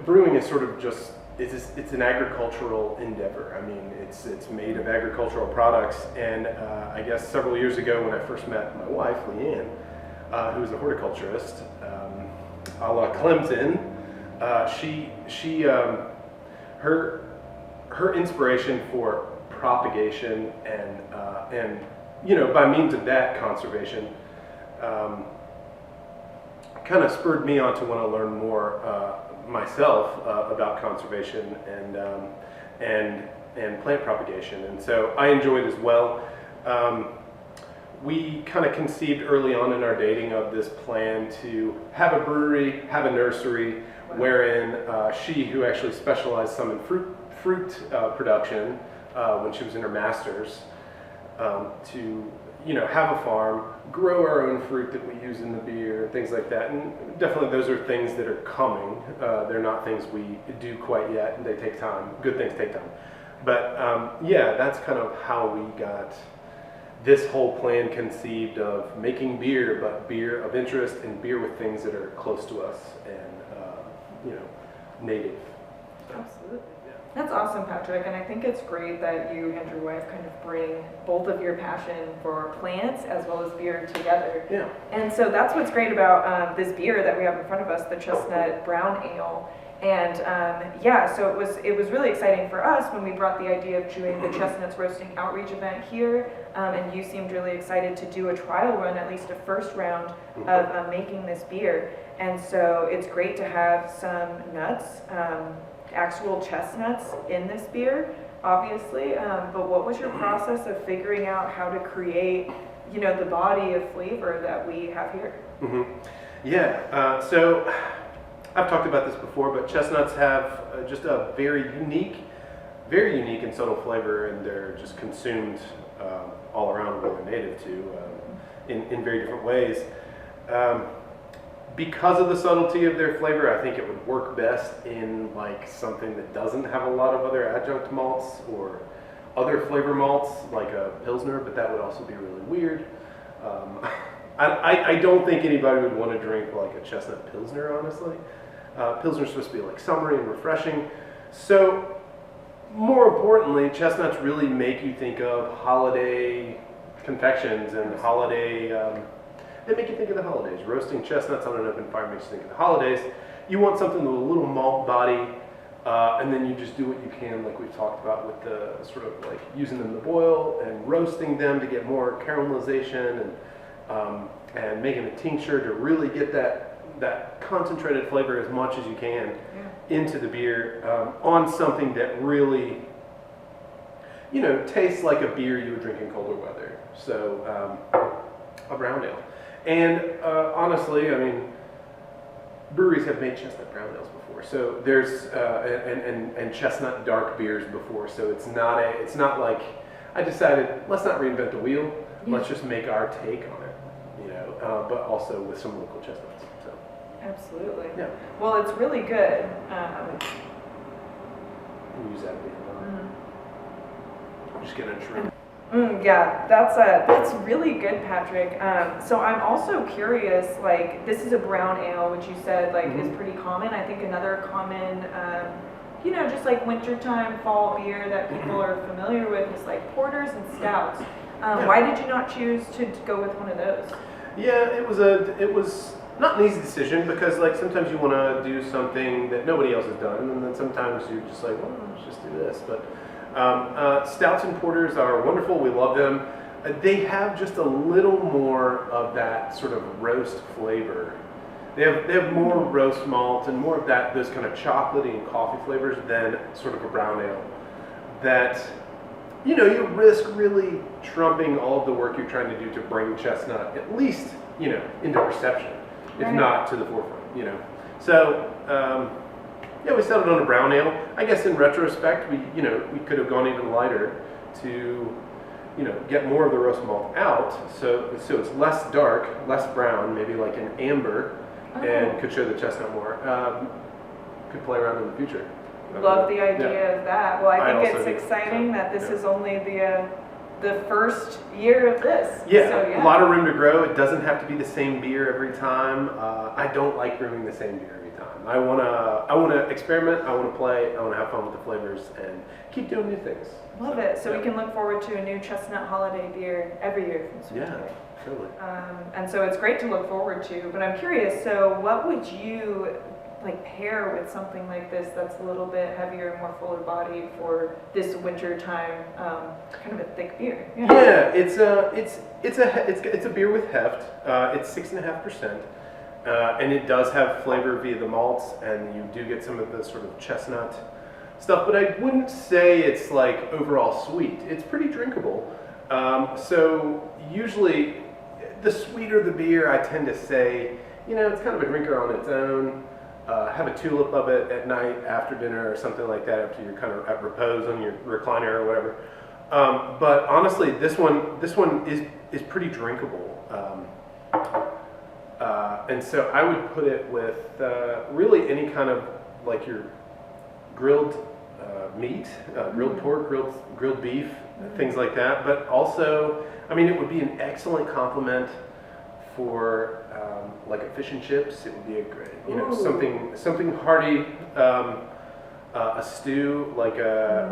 brewing is sort of just, it's an agricultural endeavor. I mean, it's made of agricultural products, and I guess several years ago when I first met my wife, Leanne, who is a horticulturist, a la Clemson, her inspiration for propagation and by means of that, conservation kind of spurred me on to want to learn more myself about conservation and plant propagation, and so I enjoy it as well. We kind of conceived early on in our dating of this plan to have a brewery, have a nursery, wherein she, who actually specialized some in fruit production when she was in her master's, to have a farm, grow our own fruit that we use in the beer, things like that. And definitely those are things that are coming. They're not things we do quite yet, and they take time. Good things take time. But yeah, that's kind of how we got this whole plan conceived of making beer, but beer of interest and beer with things that are close to us and native. Absolutely. That's awesome, Patrick, and I think it's great that you and your wife kind of bring both of your passion for plants as well as beer together. Yeah. And so that's what's great about this beer that we have in front of us, the Chestnut Brown Ale. And yeah, so it was really exciting for us when we brought the idea of doing the Chestnuts Roasting Outreach event here, and you seemed really excited to do a trial run, at least a first round of making this beer. And so it's great to have some nuts, actual chestnuts in this beer, obviously, but what was your process of figuring out how to create, the body of flavor that we have here? Yeah, so I've talked about this before, but chestnuts have just a very unique and subtle flavor, and they're just consumed all around where they're native to in very different ways. Because of the subtlety of their flavor, I think it would work best in like something that doesn't have a lot of other adjunct malts or other flavor malts, like a Pilsner, but that would also be really weird. I don't think anybody would want to drink like a chestnut Pilsner, honestly. Pilsner's supposed to be like summery and refreshing. So more importantly, chestnuts really make you think of holiday confections and holiday, they make you think of the holidays. Roasting chestnuts on an open fire makes you think of the holidays. You want something with a little malt body, and then you just do what you can, like we've talked about with the sort of like using them to boil and roasting them to get more caramelization and making a tincture to really get that concentrated flavor as much as you can into the beer on something that really, tastes like a beer you would drink in colder weather. So a brown ale. And honestly, I mean, breweries have made chestnut brown ales before. So there's and chestnut dark beers before. So it's not like I decided let's not reinvent the wheel. Let's just make our take on it, but also with some local chestnuts. So absolutely. Yeah. Well, it's really good. We'll use that. I'm just gonna trim. Yeah, that's really good, Patrick. So I'm also curious, like, this is a brown ale, which you said, like, is pretty common. I think another common, just like wintertime fall beer that people are familiar with is like porters and stouts. Why did you not choose to go with one of those? Yeah, it was not an easy decision because, like, sometimes you want to do something that nobody else has done, and then sometimes you're just like, well, let's just do this. But stouts and porters are wonderful. We love them. They have just a little more of that sort of roast flavor. They have more roast malt and more of those kind of chocolatey and coffee flavors than sort of a brown ale. That you risk really trumping all of the work you're trying to do to bring chestnut at least into perception, if not to the forefront. So. Yeah, we settled on a brown ale. I guess in retrospect, we could have gone even lighter to, get more of the roast malt out. So it's less dark, less brown, maybe like an amber, and could show the chestnut more. Could play around in the future. Love the idea of that. Well, I think it's exciting that this is only the first year of this. Yeah, so, a lot of room to grow. It doesn't have to be the same beer every time. I don't like brewing the same beer every time. I wanna experiment. I wanna play. I wanna have fun with the flavors and keep doing new things. Love it. So we can look forward to a new chestnut holiday beer every year from Sweet Yeah, totally. And so it's great to look forward to. But I'm curious. So what would you like pair with something like this that's a little bit heavier, more fuller bodied for this winter time, kind of a thick beer? Yeah, it's a beer with heft. It's 6.5%. And it does have flavor via the malts, and you do get some of the sort of chestnut stuff, but I wouldn't say it's like overall sweet. It's pretty drinkable. So usually the sweeter the beer, I tend to say, it's kind of a drinker on its own. Have a tulip of it at night after dinner or something like that after you're kind of at repose on your recliner or whatever. But honestly, this one is pretty drinkable. And so I would put it with really any kind of like your grilled meat, grilled pork, grilled beef, things like that. But also, I mean, it would be an excellent complement for like a fish and chips. It would be a great, something hearty. A stew, like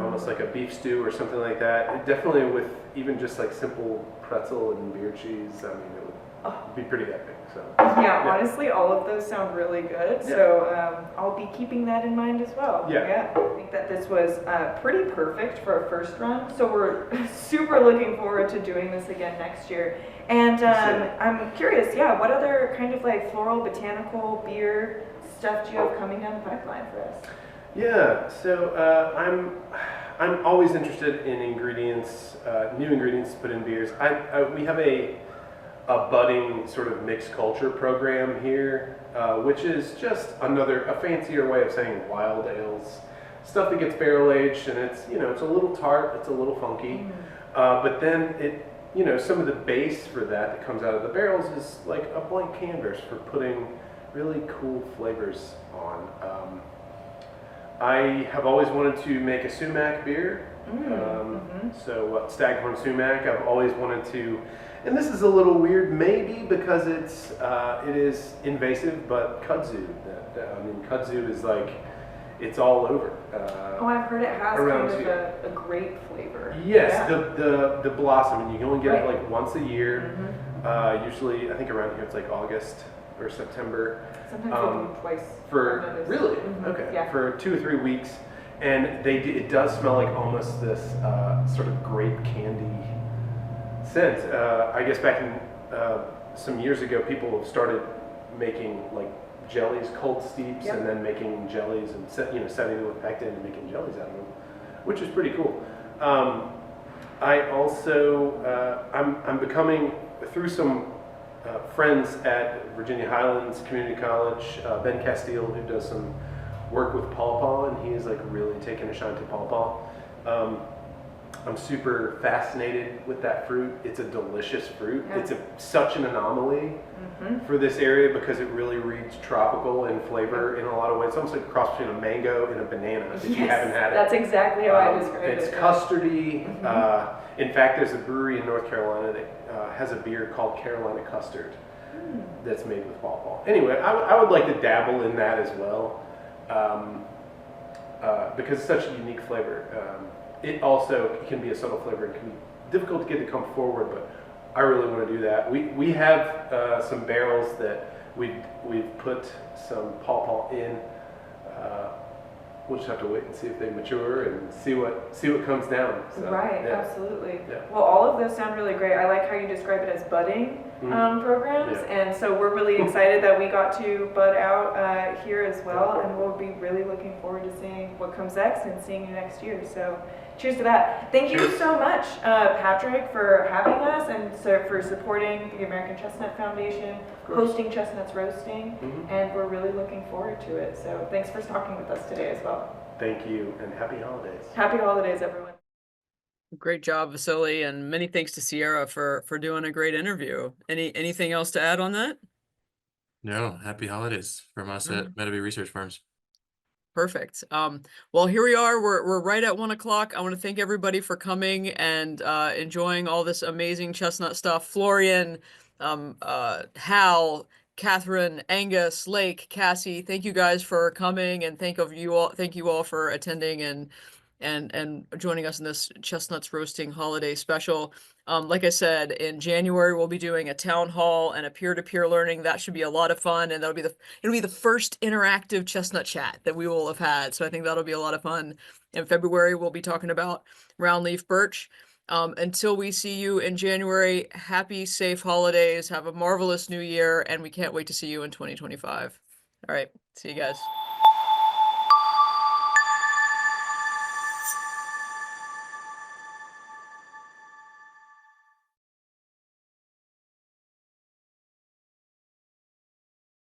almost like a beef stew or something like that. Definitely with even just like simple pretzel and beer cheese. I mean, it would be pretty epic. So yeah, honestly, all of those sound really good. Yeah. So I'll be keeping that in mind as well. Yeah, I think that this was pretty perfect for a first run. So we're super looking forward to doing this again next year. And I'm curious, what other kind of like floral, botanical, beer stuff do you have coming down the pipeline for us? Yeah, so I'm always interested in ingredients, new ingredients to put in beers. We have a budding sort of mixed culture program here, which is just a fancier way of saying wild ales, stuff that gets barrel aged, and it's it's a little tart, it's a little funky, but then some of the base for that comes out of the barrels is like a blank canvas for putting really cool flavors on. I have always wanted to make a sumac beer. So staghorn sumac, I've always wanted to, and this is a little weird maybe because it is invasive, but kudzu. Kudzu is like, it's all over. I've heard it has kind of a grape flavor. Yes, the blossom, and you can only get it like once a year. Usually, I think around here it's like August or September. Sometimes they do twice. For really? Okay. Yeah. For 2 or 3 weeks, and it does smell like almost this sort of grape candy scent. I guess back in some years ago, people have started making like jellies, cold steeps, and then making jellies and setting them with pectin and making jellies out of them, which is pretty cool. I also I'm becoming through some friends at Virginia Highlands Community College, Ben Castile, who does some work with pawpaw, and he's like really taking a shine to pawpaw. I'm super fascinated with that fruit. It's a delicious fruit. Yeah. It's such an anomaly for this area because it really reads tropical in flavor in a lot of ways. It's almost like a cross between a mango and a banana if you haven't had it. That's exactly how I describe it. It's custardy. In fact, there's a brewery in North Carolina that has a beer called Carolina Custard that's made with pawpaw. Anyway, I would like to dabble in that as well because it's such a unique flavor. It also can be a subtle flavor and can be difficult to get to come forward, but I really want to do that. We have some barrels that we've put some pawpaw in. We'll just have to wait and see if they mature and see what comes down. So, right, absolutely. Yeah. Well, all of those sound really great. I like how you describe it as budding programs, and so we're really excited that we got to bud out here as well, and we'll be really looking forward to seeing what comes next and seeing you next year. So cheers to that. Thank you so much, Patrick, for having us and for supporting the American Chestnut Foundation, hosting Chestnuts Roasting, and we're really looking forward to it. So thanks for talking with us today as well. Thank you, and happy holidays. Happy holidays, everyone. Great job, Vasily, and many thanks to Sierra for doing a great interview. Anything else to add on that? No, happy holidays from us at Medavie Research Farms. Perfect. Well, here we are. We're right at 1 o'clock. I want to thank everybody for coming and enjoying all this amazing chestnut stuff. Florian, Hal, Catherine, Angus, Lake, Cassie, thank you guys for coming, and thank you all for attending and joining us in this Chestnuts Roasting holiday special. Like I said, in January we'll be doing a town hall and a peer-to-peer learning. That should be a lot of fun, and it'll be the first interactive Chestnut Chat that we will have had. So I think that'll be a lot of fun. In February we'll be talking about round leaf birch. Until we see you in January, happy, safe holidays. Have a marvelous new year, and we can't wait to see you in 2025. All right, see you guys.